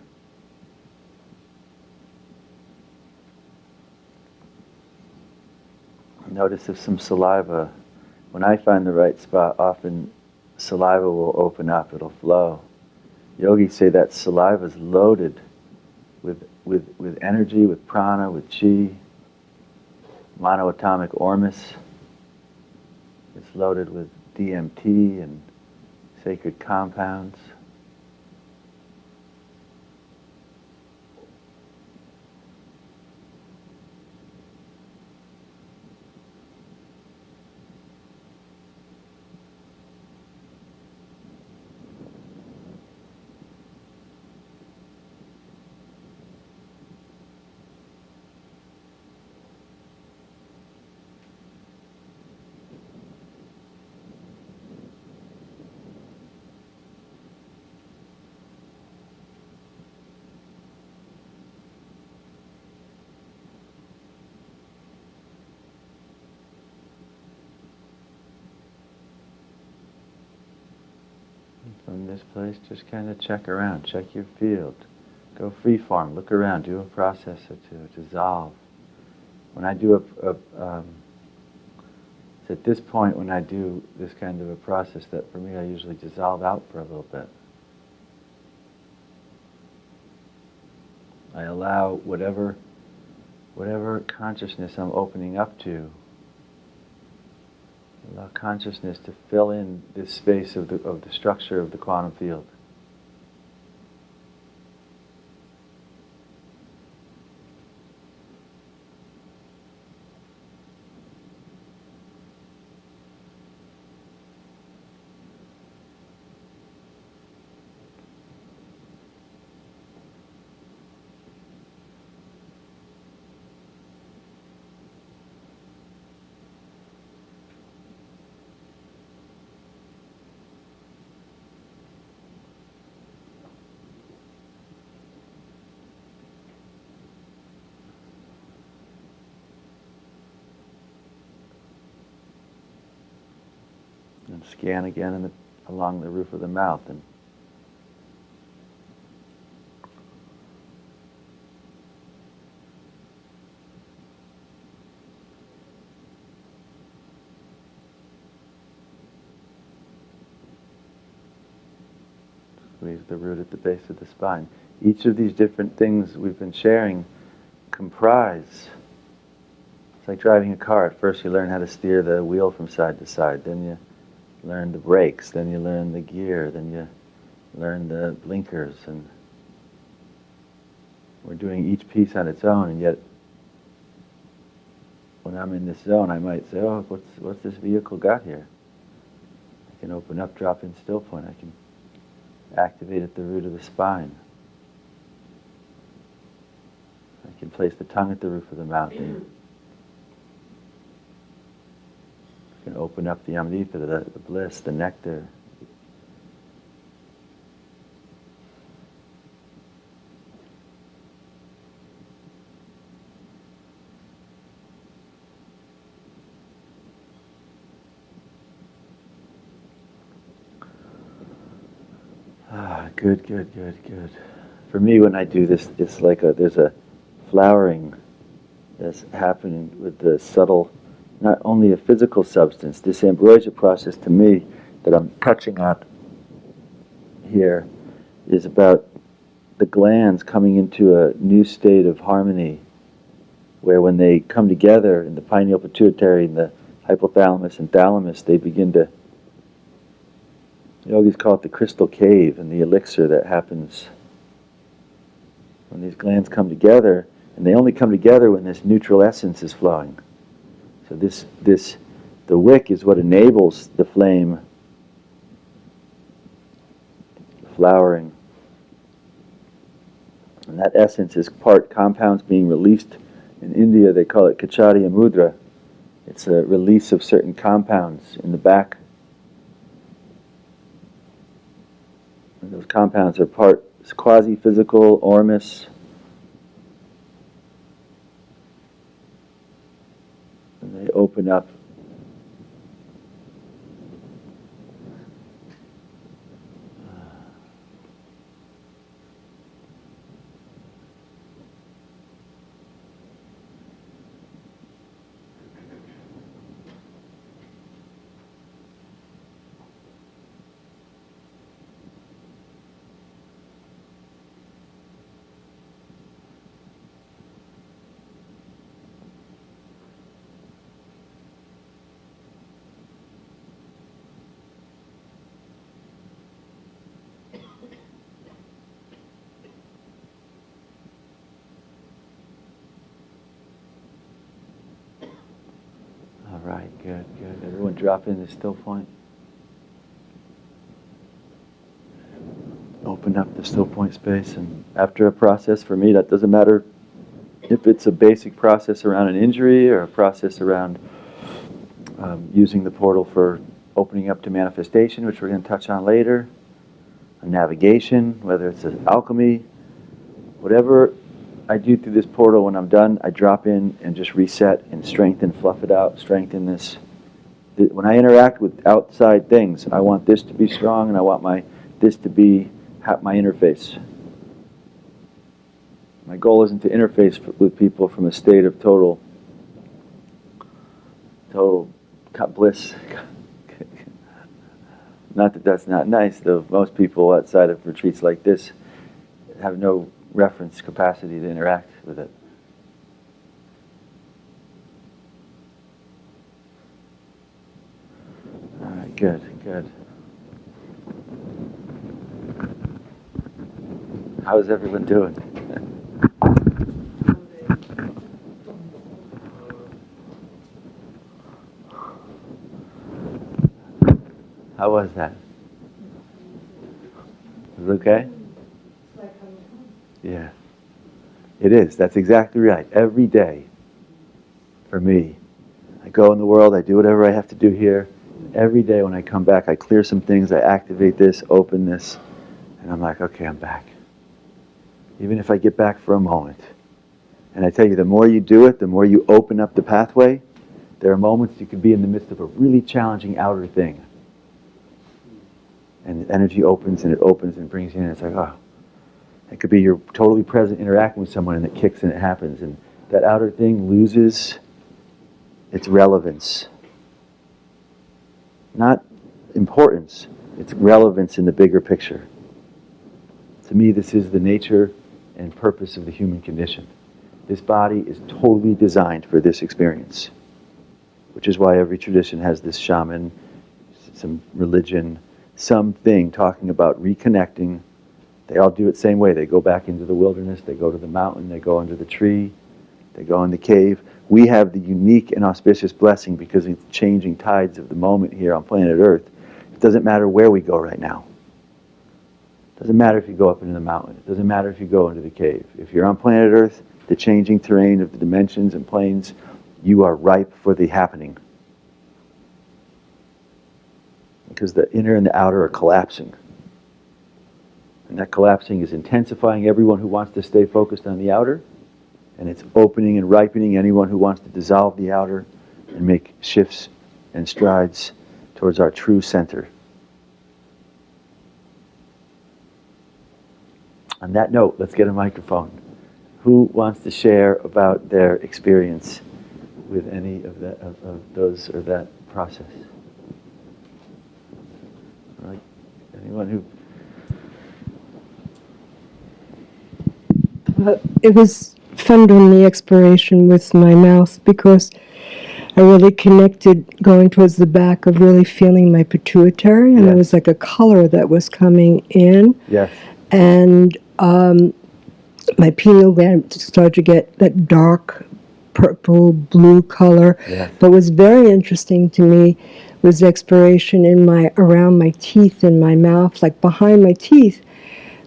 Notice if some saliva, when I find the right spot, often saliva will open up, it'll flow. Yogis say that saliva is loaded with energy, with prana, with chi, monoatomic ormus. It's loaded with DMT and sacred compounds. From this place, just kind of check around, check your field. Go freeform, look around, do a process or two, dissolve. When I do it's at this point when I do this kind of a process that for me I usually dissolve out for a little bit. I allow whatever consciousness I'm opening up to, allow consciousness to fill in this space of the structure of the quantum field. And scan again along the roof of the mouth, and squeeze the root at the base of the spine. Each of these different things we've been sharing comprise It's like driving a car. At first you learn how to steer the wheel from side to side, then you learn the brakes, then you learn the gear, then you learn the blinkers, and we're doing each piece on its own, and yet when I'm in this zone I might say, oh, what's this vehicle got here? I can open up, drop in Stillpoint, I can activate at the root of the spine. I can place the tongue at the roof of the mouth and I can open up the amrita, the bliss, the nectar. Good. For me, when I do this, it's like there's a flowering that's happening with the subtle, not only a physical substance. This ambrosia process, to me, that I'm touching on here, is about the glands coming into a new state of harmony, where when they come together in the pineal pituitary and the hypothalamus and thalamus, they begin to, yogis call it the crystal cave, and the elixir that happens when these glands come together, and they only come together when this neutral essence is flowing. So the wick is what enables the flame flowering. And that essence is part compounds being released. In India they call it Kachariya Mudra. It's a release of certain compounds in the back. And those compounds are part quasi-physical, ormus. And they open up. Right, good. Everyone drop in the still point. Open up the still point space, and after a process, for me, that doesn't matter if it's a basic process around an injury or a process around using the portal for opening up to manifestation, which we're going to touch on later, a navigation, whether it's an alchemy, whatever I do through this portal, when I'm done, I drop in and just reset and strengthen, fluff it out, strengthen this. When I interact with outside things, I want this to be strong, and I want this to be my interface. My goal isn't to interface with people from a state of total bliss. Not that that's not nice, though. Most people outside of retreats like this have no reference capacity to interact with it. All right, good. How is everyone doing? How was that? Was it okay? Yeah, it is. That's exactly right. Every day, for me, I go in the world, I do whatever I have to do here. Every day when I come back, I clear some things, I activate this, open this, and I'm like, okay, I'm back. Even if I get back for a moment. And I tell you, the more you do it, the more you open up the pathway. There are moments you could be in the midst of a really challenging outer thing. And the energy opens and it opens and brings you in, and it's like, oh. It could be you're totally present interacting with someone and it kicks and it happens. And that outer thing loses its relevance. Not importance, it's relevance in the bigger picture. To me, this is the nature and purpose of the human condition. This body is totally designed for this experience, which is why every tradition has this shaman, some religion, something talking about reconnecting. They all do it the same way. They go back into the wilderness, they go to the mountain, they go under the tree, they go in the cave. We have the unique and auspicious blessing because of the changing tides of the moment here on planet Earth. It doesn't matter where we go right now. It doesn't matter if you go up into the mountain. It doesn't matter if you go into the cave. If you're on planet Earth, the changing terrain of the dimensions and planes, you are ripe for the happening. Because the inner and the outer are collapsing. And that collapsing is intensifying everyone who wants to stay focused on the outer, and it's opening and ripening anyone who wants to dissolve the outer and make shifts and strides towards our true center. On that note, let's get a microphone. Who wants to share about their experience with any of those or that process? Right? Anyone who? It was fun doing the exploration with my mouth because I really connected going towards the back of really feeling my pituitary, and Yes. There was like a color that was coming in. Yes. And my pineal gland started to get that dark purple, blue color. Yes. But what's very interesting to me was the exploration in around my teeth in my mouth, like behind my teeth.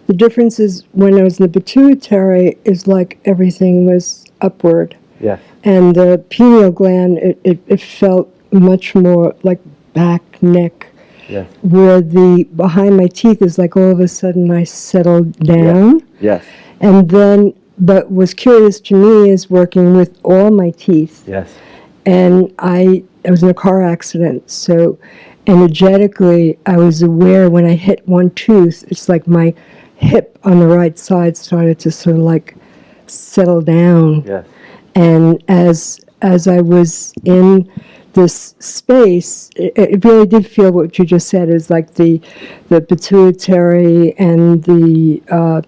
The difference is when I was in the pituitary is like everything was upward. Yes. And the pineal gland, it felt much more like back, neck. Yes. Where the behind my teeth is like all of a sudden I settled down. Yes. And then, but what's curious to me is working with all my teeth. Yes. And I was in a car accident, so energetically I was aware when I hit one tooth, it's like my hip on the right side started to sort of like settle down. Yes. And as I was in this space, it really did feel what you just said is like the pituitary and the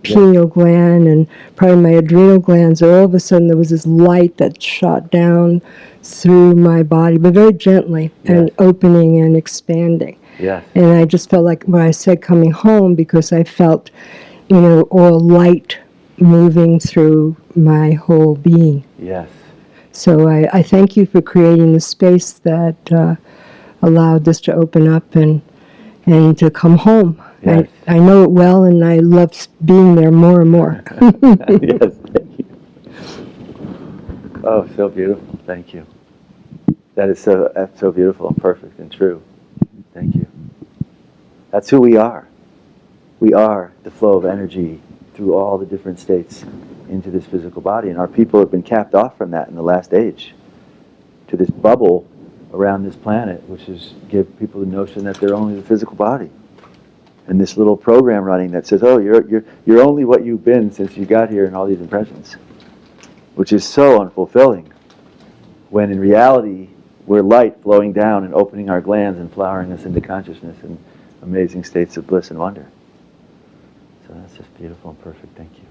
pineal gland and probably my adrenal glands. All of a sudden, there was this light that shot down through my body, but very gently and opening and expanding. Yes. And I just felt like when I said coming home, because I felt, all light moving through my whole being. Yes. So I thank you for creating the space that allowed this to open up and to come home. Yes. I know it well, and I love being there more and more. Yes, thank you. Oh, so beautiful. Thank you. That's so beautiful and perfect and true. Thank you. That's who we are. We are the flow of energy through all the different states into this physical body, and our people have been capped off from that in the last age to this bubble around this planet, which is give people the notion that they're only the physical body, and this little program running that says, oh, you're only what you've been since you got here, and all these impressions, which is so unfulfilling, when in reality we're light flowing down and opening our glands and flowering us into consciousness and amazing states of bliss and wonder. So that's just beautiful and perfect. Thank you.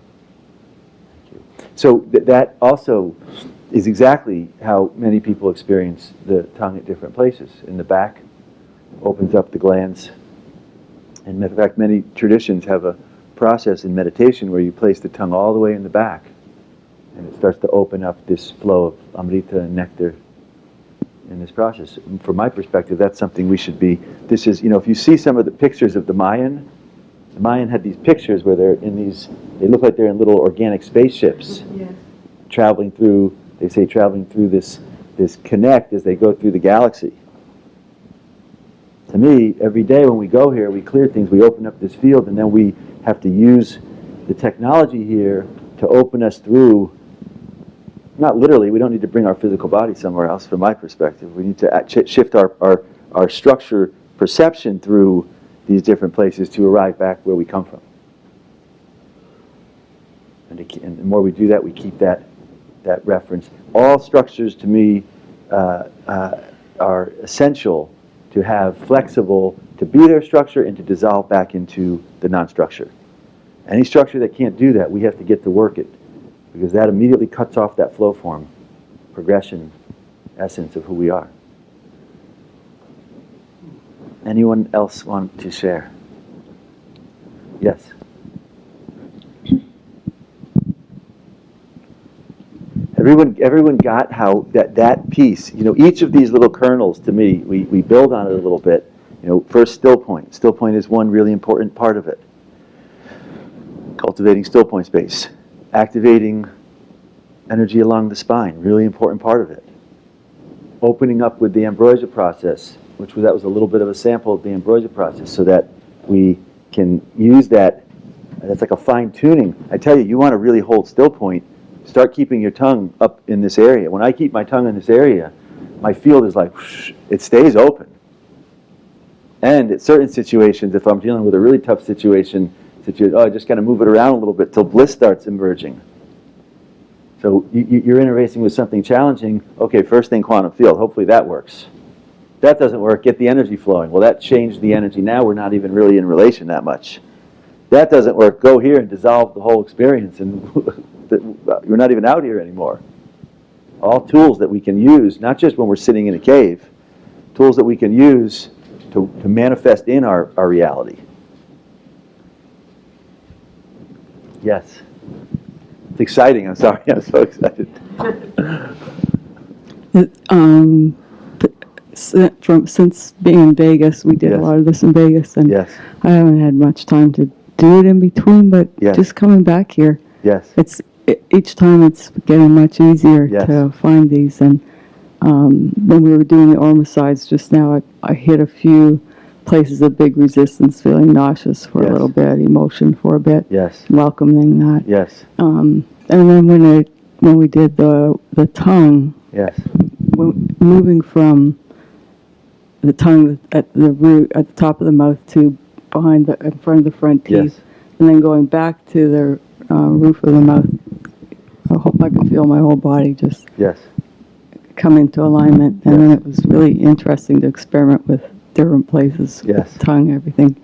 So that also is exactly how many people experience the tongue at different places. In the back, opens up the glands. And in fact, many traditions have a process in meditation where you place the tongue all the way in the back, and it starts to open up this flow of amrita and nectar in this process. From my perspective, that's something we should be. This is, if you see some of the pictures of the Mayan had these pictures where they're in these, they look like they're in little organic spaceships, traveling through this connect as they go through the galaxy. To me, every day when we go here, we clear things, we open up this field, and then we have to use the technology here to open us through, not literally, we don't need to bring our physical body somewhere else from my perspective. We need to shift our structure perception through these different places to arrive back where we come from. And the more we do that, we keep that reference. All structures, to me, are essential to have flexible, to be their structure and to dissolve back into the non-structure. Any structure that can't do that, we have to get to work it because that immediately cuts off that flow form, progression, essence of who we are. Anyone else want to share? Yes. Everyone got how that piece, each of these little kernels, to me, we build on it a little bit. First, Stillpoint. Stillpoint is one really important part of it. Cultivating Stillpoint space. Activating energy along the spine, really important part of it. Opening up with the ambrosia process, that was a little bit of a sample of the ambrosia process, so that we can use that. That's like a fine tuning. I tell you, you want to really hold Stillpoint, start keeping your tongue up in this area. When I keep my tongue in this area, my field is like, whoosh, it stays open. And at certain situations, if I'm dealing with a really tough situation, I just got to move it around a little bit till bliss starts emerging. So you're interfacing with something challenging. Okay, first thing, quantum field. Hopefully that works. That doesn't work. Get the energy flowing. Well, that changed the energy. Now we're not even really in relation that much. That doesn't work. Go here and dissolve the whole experience, and we're not even out here anymore. All tools that we can use, not just when we're sitting in a cave, tools that we can use to manifest in our reality. Yes. It's exciting. I'm sorry. I'm so excited. Since being in Vegas, we did a lot of this in Vegas, and I haven't had much time to do it in between, but just coming back here, each time it's getting much easier to find these. And when we were doing the Ormasides just now, I hit a few places of big resistance, feeling nauseous for a little bit, emotion for a bit, welcoming that. And then when we did the tongue, moving from the tongue at the root, at the top of the mouth to in front of the front teeth, and then going back to the roof of the mouth. I hope I can feel my whole body just come into alignment. And then it was really interesting to experiment with different places, tongue, everything.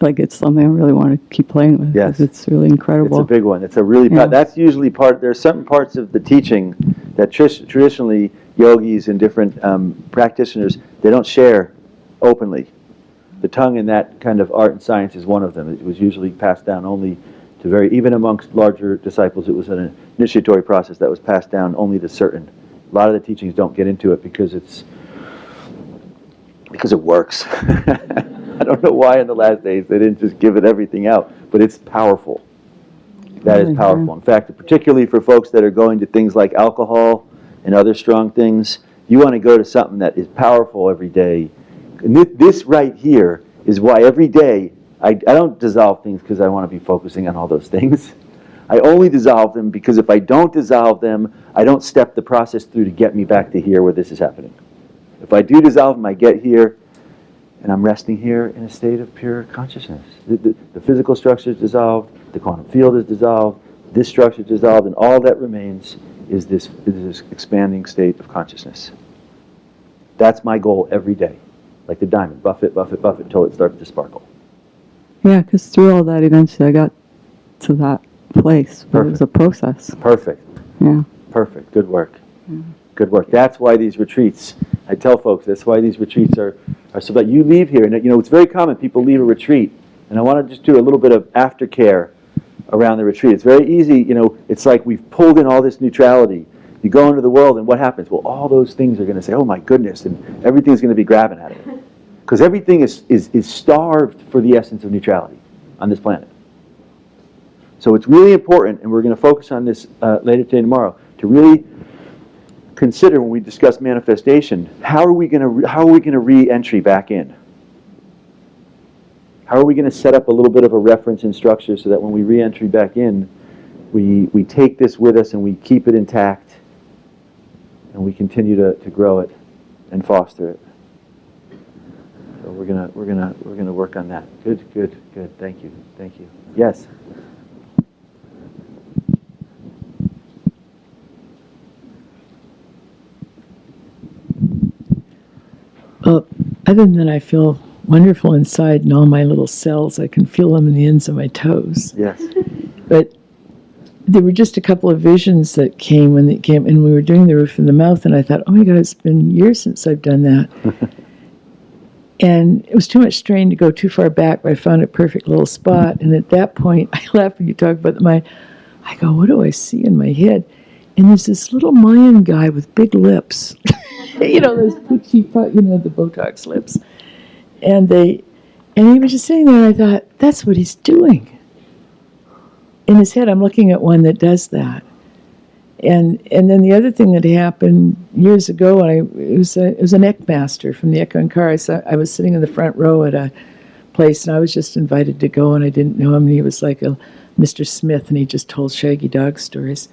Like it's something I really want to keep playing with. Because it's really incredible. It's a big one. It's a really that's usually there's certain parts of the teaching that traditionally yogis and different practitioners, they don't share openly. The tongue in that kind of art and science is one of them. It was usually passed down only to even amongst larger disciples, it was an initiatory process that was passed down only to certain. A lot of the teachings don't get into it because it works. I don't know why in the last days they didn't just give it everything out, but it's powerful. That is powerful. In fact, particularly for folks that are going to things like alcohol and other strong things, you want to go to something that is powerful every day. And this right here is why every day I don't dissolve things because I want to be focusing on all those things. I only dissolve them because if I don't dissolve them, I don't step the process through to get me back to here where this is happening. If I do dissolve them, I get here, and I'm resting here in a state of pure consciousness. The physical structure is dissolved, the quantum field is dissolved, this structure is dissolved, and all that remains is this expanding state of consciousness. That's my goal every day. Like the diamond, buff it, until it starts to sparkle. Yeah, because through all that, eventually I got to that place. But it was a process. Perfect. Yeah. Perfect. Good work. Yeah. Good work. That's why these retreats, I tell folks, that's why these retreats are so that you leave here. And it's very common, people leave a retreat. And I want to just do a little bit of aftercare around the retreat. It's very easy, it's like we've pulled in all this neutrality. You go into the world, and what happens? Well, all those things are going to say, oh my goodness, and everything's going to be grabbing at it. Because everything is starved for the essence of neutrality on this planet. So it's really important, and we're going to focus on this later today and tomorrow, to really consider when we discuss manifestation, how are we going to re-entry back in? How are we going to set up a little bit of a reference and structure so that when we re-entry back in, we take this with us and we keep it intact, and we continue to grow it and foster it. So we're gonna work on that. Good. Thank you. Yes. Well, other than I feel wonderful inside in all my little cells, I can feel them in the ends of my toes. Yes. But there were just a couple of visions that came when it came, and we were doing the roof and the mouth, and I thought, oh my God, it's been years since I've done that. And it was too much strain to go too far back, but I found a perfect little spot. And at that point, I laugh when you talk about the mind. I go, what do I see in my head? And there's this little Mayan guy with big lips. Those poochy, the Botox lips. And he was just sitting there, and I thought, that's what he's doing. In his head, I'm looking at one that does that. And then the other thing that happened years ago, it was an Eckmaster from the Echo and Car. I was sitting in the front row at a place, and I was just invited to go, and I didn't know him. And he was like a Mr. Smith, and he just told shaggy dog stories.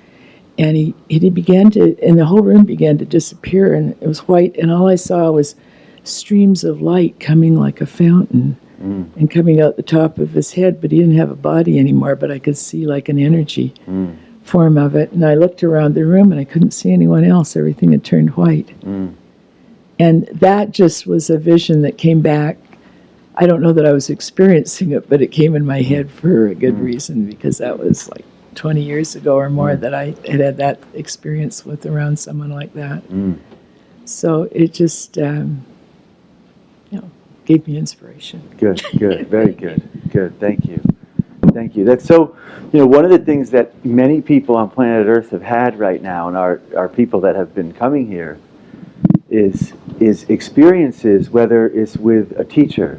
And he began to, and the whole room began to disappear, and it was white, and all I saw was streams of light coming like a fountain and coming out the top of his head, but he didn't have a body anymore, but I could see like an energy form of it. And I looked around the room, and I couldn't see anyone else. Everything had turned white. And that just was a vision that came back. I don't know that I was experiencing it, but it came in my head for a good reason, because that was like 20 years ago or more that I had that experience with around someone like that. So it just, gave me inspiration. Good, very good. Thank you. That's so, one of the things that many people on planet Earth have had right now, and our people that have been coming here, is experiences, whether it's with a teacher,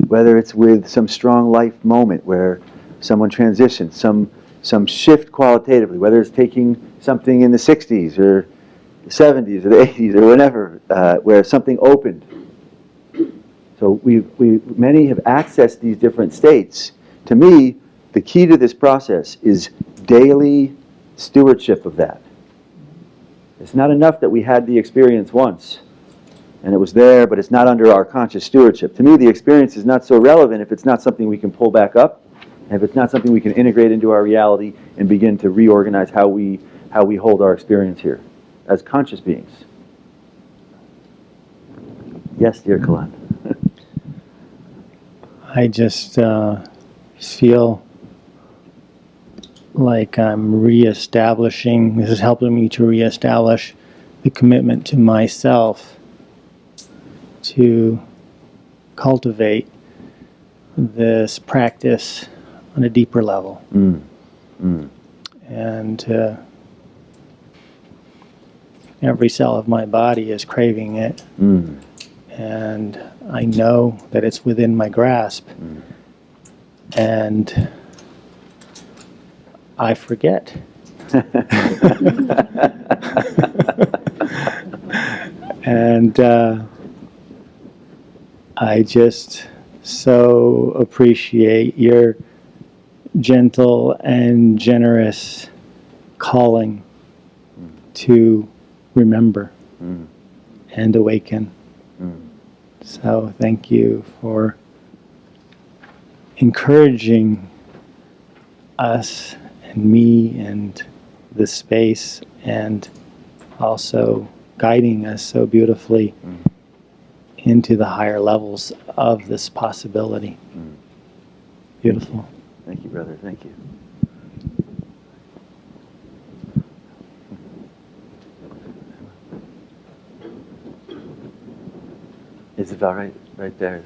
whether it's with some strong life moment where someone transitions, some shift qualitatively, whether it's taking something in the 60s or the 70s or the 80s or whenever, where something opened. So many have accessed these different states. To me, the key to this process is daily stewardship of that. It's not enough that we had the experience once and it was there, but it's not under our conscious stewardship. To me, the experience is not so relevant if it's not something we can pull back up, and if it's not something we can integrate into our reality and begin to reorganize how we hold our experience here as conscious beings. Yes, dear Kalan. I just feel like I'm reestablishing, this is helping me to reestablish the commitment to myself to cultivate this practice on a deeper level. And every cell of my body is craving it. And I know that it's within my grasp. And I forget. And I just so appreciate your gentle and generous calling to remember and awaken. So thank you for encouraging us and me and this space, and also guiding us so beautifully into the higher levels of this possibility. Beautiful. Thank you, brother. Thank you. Is it all right? Right there.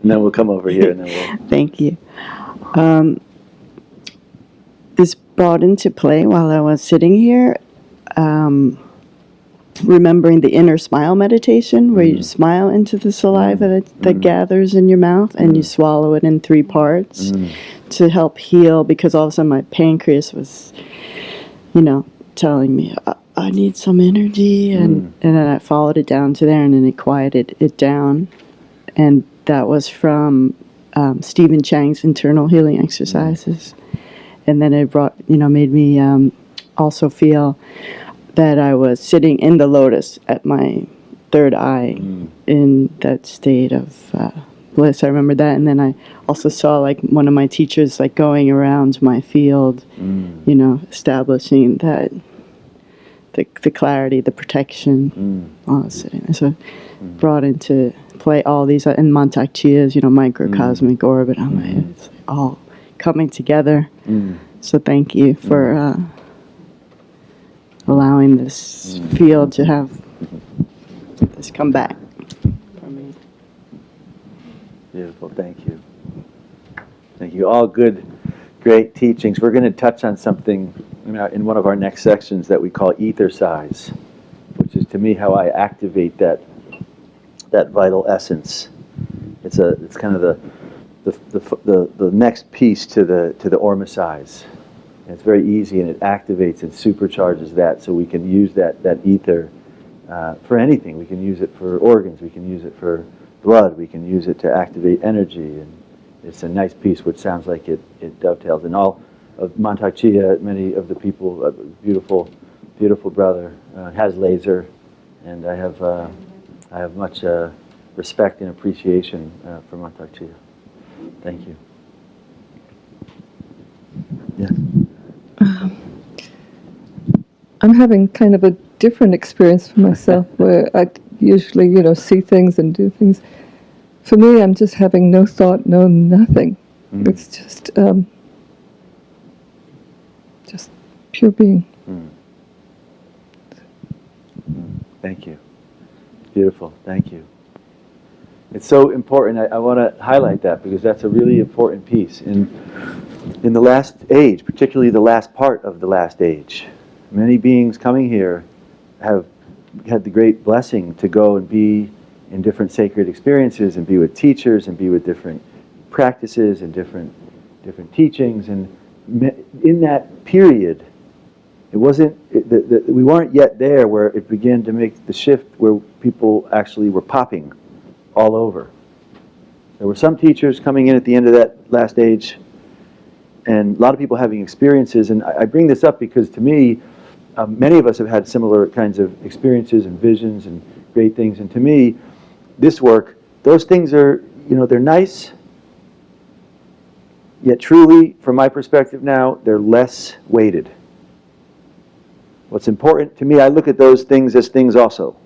And then we'll come over here and then we'll... Thank you. This brought into play while I was sitting here, remembering the inner smile meditation, where you smile into the saliva that gathers in your mouth, and you swallow it in 3 parts to help heal, because all of a sudden my pancreas was, telling me, I need some energy, and then I followed it down to there, and then it quieted it down. And that was from Stephen Chang's internal healing exercises. And then it brought, made me also feel that I was sitting in the lotus at my third eye in that state of bliss. I remember that. And then I also saw like one of my teachers like going around my field, establishing that the clarity, the protection while I was sitting there. So brought into play all these, and Mantak Chia's, microcosmic orbit on my head. It's like all coming together. So thank you for allowing this field to have this come back for me. Beautiful, thank you. Thank you. All good, great teachings. We're going to touch on something in one of our next sections that we call ether size, which is to me how I activate that vital essence. It's kind of the next piece to the Orma size. And it's very easy, and it activates and supercharges that, so we can use that ether for anything. We can use it for organs. We can use it for blood. We can use it to activate energy, and it's a nice piece, which sounds like it dovetails. And all of Mantak Chia, many of the people, beautiful brother, has laser, and I have much respect and appreciation for Mantak Chia. Thank you. Yeah. I'm having kind of a different experience for myself, where I usually, see things and do things. For me, I'm just having no thought, no nothing. It's just pure being. Thank you. Beautiful. Thank you. It's so important. I want to highlight that, because that's a really important piece. In the last age, particularly the last part of the last age, many beings coming here have had the great blessing to go and be in different sacred experiences, and be with teachers, and be with different practices and different teachings. And in that period, it wasn't we weren't yet there where it began to make the shift, where people actually were popping all over. There were some teachers coming in at the end of that last age, and a lot of people having experiences. And I bring this up because, to me, many of us have had similar kinds of experiences and visions and great things. And to me, this work, those things are, they're nice, yet truly, from my perspective now, they're less weighted. What's important to me, I look at those things as things also.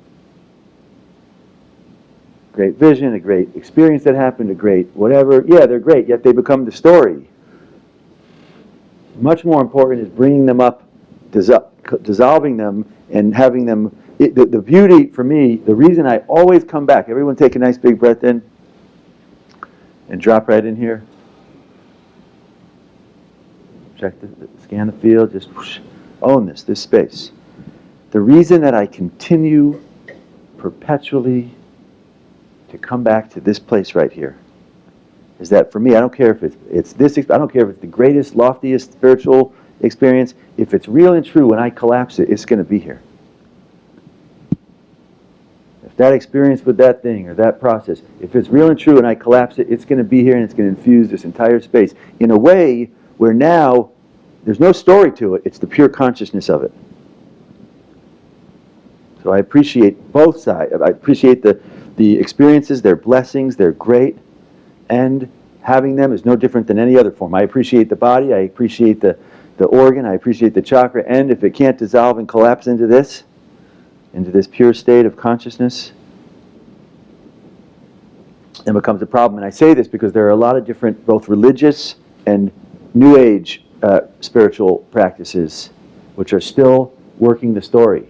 Great vision, a great experience that happened, a great whatever. Yeah, they're great, yet they become the story. Much more important is bringing them up, dissolving them, and having them. The beauty for me, the reason I always come back, everyone take a nice big breath in and drop right in here. Check scan the field, just own this space. The reason that I continue perpetually to come back to this place right here is that, for me, I don't care if it's this, I don't care if it's the greatest, loftiest spiritual experience. If it's real and true, when I collapse it, it's going to be here. If that experience with that thing or that process, if it's real and true and I collapse it, it's going to be here, and it's going to infuse this entire space in a way where now there's no story to it. It's the pure consciousness of it. So I appreciate both sides. I appreciate the experiences, they're blessings, they're great, and having them is no different than any other form. I appreciate the body, I appreciate the organ, I appreciate the chakra, and if it can't dissolve and collapse into this pure state of consciousness, it becomes a problem. And I say this because there are a lot of different, both religious and New Age spiritual practices, which are still working the story.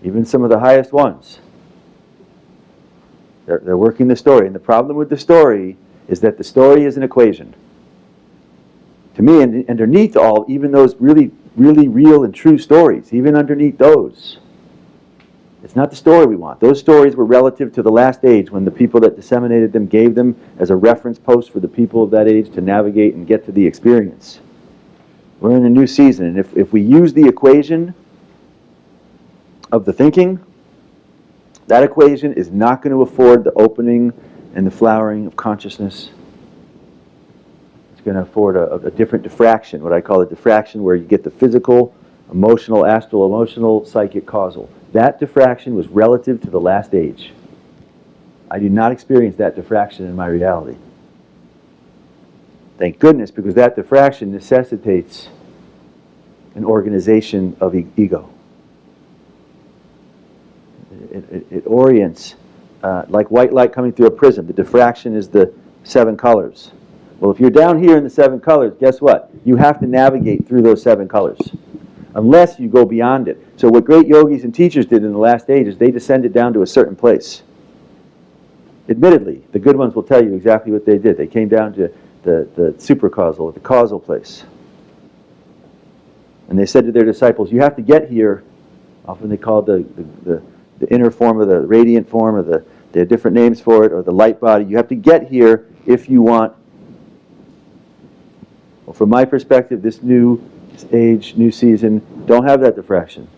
Even some of the highest ones. They're working the story. And the problem with the story is that the story is an equation. To me, and underneath all, even those really, really real and true stories, even underneath those, it's not the story we want. Those stories were relative to the last age, when the people that disseminated them gave them as a reference post for the people of that age to navigate and get to the experience. We're in a new season, and if we use the equation of the thinking, that equation is not going to afford the opening and the flowering of consciousness. It's going to afford a different diffraction, what I call a diffraction, where you get the physical, emotional, astral, emotional, psychic, causal. That diffraction was relative to the last age. I do not experience that diffraction in my reality. Thank goodness, because that diffraction necessitates an organization of ego. It orients, like white light coming through a prism. The diffraction is the 7 colors. Well, if you're down here in the 7 colors, guess what? You have to navigate through those 7 colors, unless you go beyond it. So what great yogis and teachers did in the last age is they descended down to a certain place. Admittedly, the good ones will tell you exactly what they did. They came down to the supercausal, the causal place. And they said to their disciples, you have to get here. Often they called the inner form or the radiant form, or they have different names for it, or the light body. You have to get here if you want. Well, from my perspective, this new age, new season, don't have that diffraction.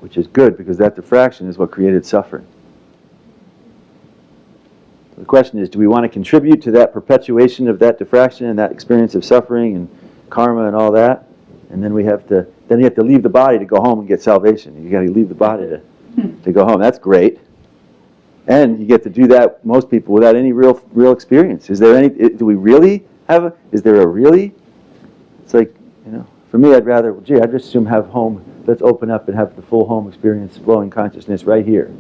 Which is good, because that diffraction is what created suffering. The question is, do we want to contribute to that perpetuation of that diffraction and that experience of suffering and karma and all that? And then you have to leave the body to go home and get salvation. You got to leave the body to go home. That's great. And you get to do that, most people, without any real experience. Is there any? Do we really have is there a really? It's like, for me, I'd rather, I'd just assume have home. Let's open up and have the full home experience, flowing consciousness right here.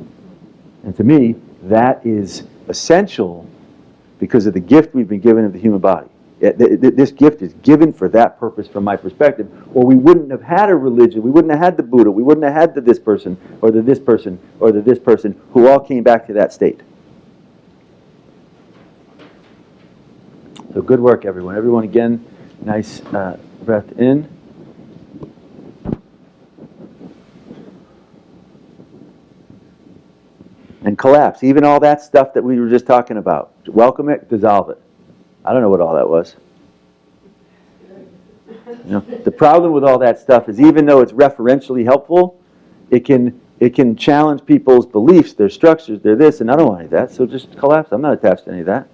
And to me, that is essential because of the gift we've been given of the human body. This gift is given for that purpose from my perspective, or we wouldn't have had a religion, we wouldn't have had the Buddha, we wouldn't have had the this person, or the this person, or the this person, who all came back to that state. So good work, everyone. Everyone, again, nice breath in. And collapse. Even all that stuff that we were just talking about. Welcome it, dissolve it. I don't know what all that was. The problem with all that stuff is, even though it's referentially helpful, it can challenge people's beliefs, their structures, their this, and I don't want any of that, so just collapse. I'm not attached to any of that.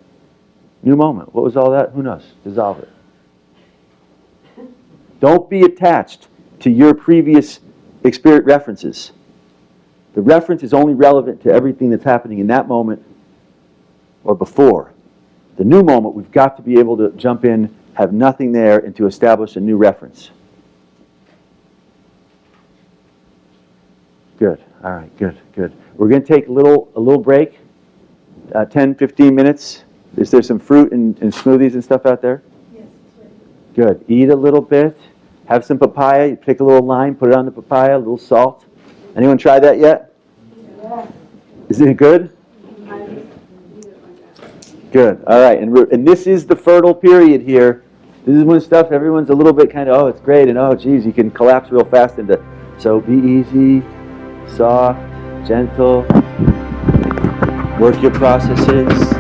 New moment. What was all that? Who knows? Dissolve it. Don't be attached to your previous experience references. The reference is only relevant to everything that's happening in that moment or before. The new moment, we've got to be able to jump in, have nothing there, and to establish a new reference. Good. All right. Good. We're going to take a little break, 10, 15 minutes. Is there some fruit and smoothies and stuff out there? Yes. Good. Eat a little bit. Have some papaya. You pick a little lime, put it on the papaya, a little salt. Anyone try that yet? Yeah. Is it good? Good. All right. And this is the fertile period here. This is when stuff, everyone's a little bit kind of, oh, it's great, and oh, geez, you can collapse real fast into. So be easy, soft, gentle. Work your processes.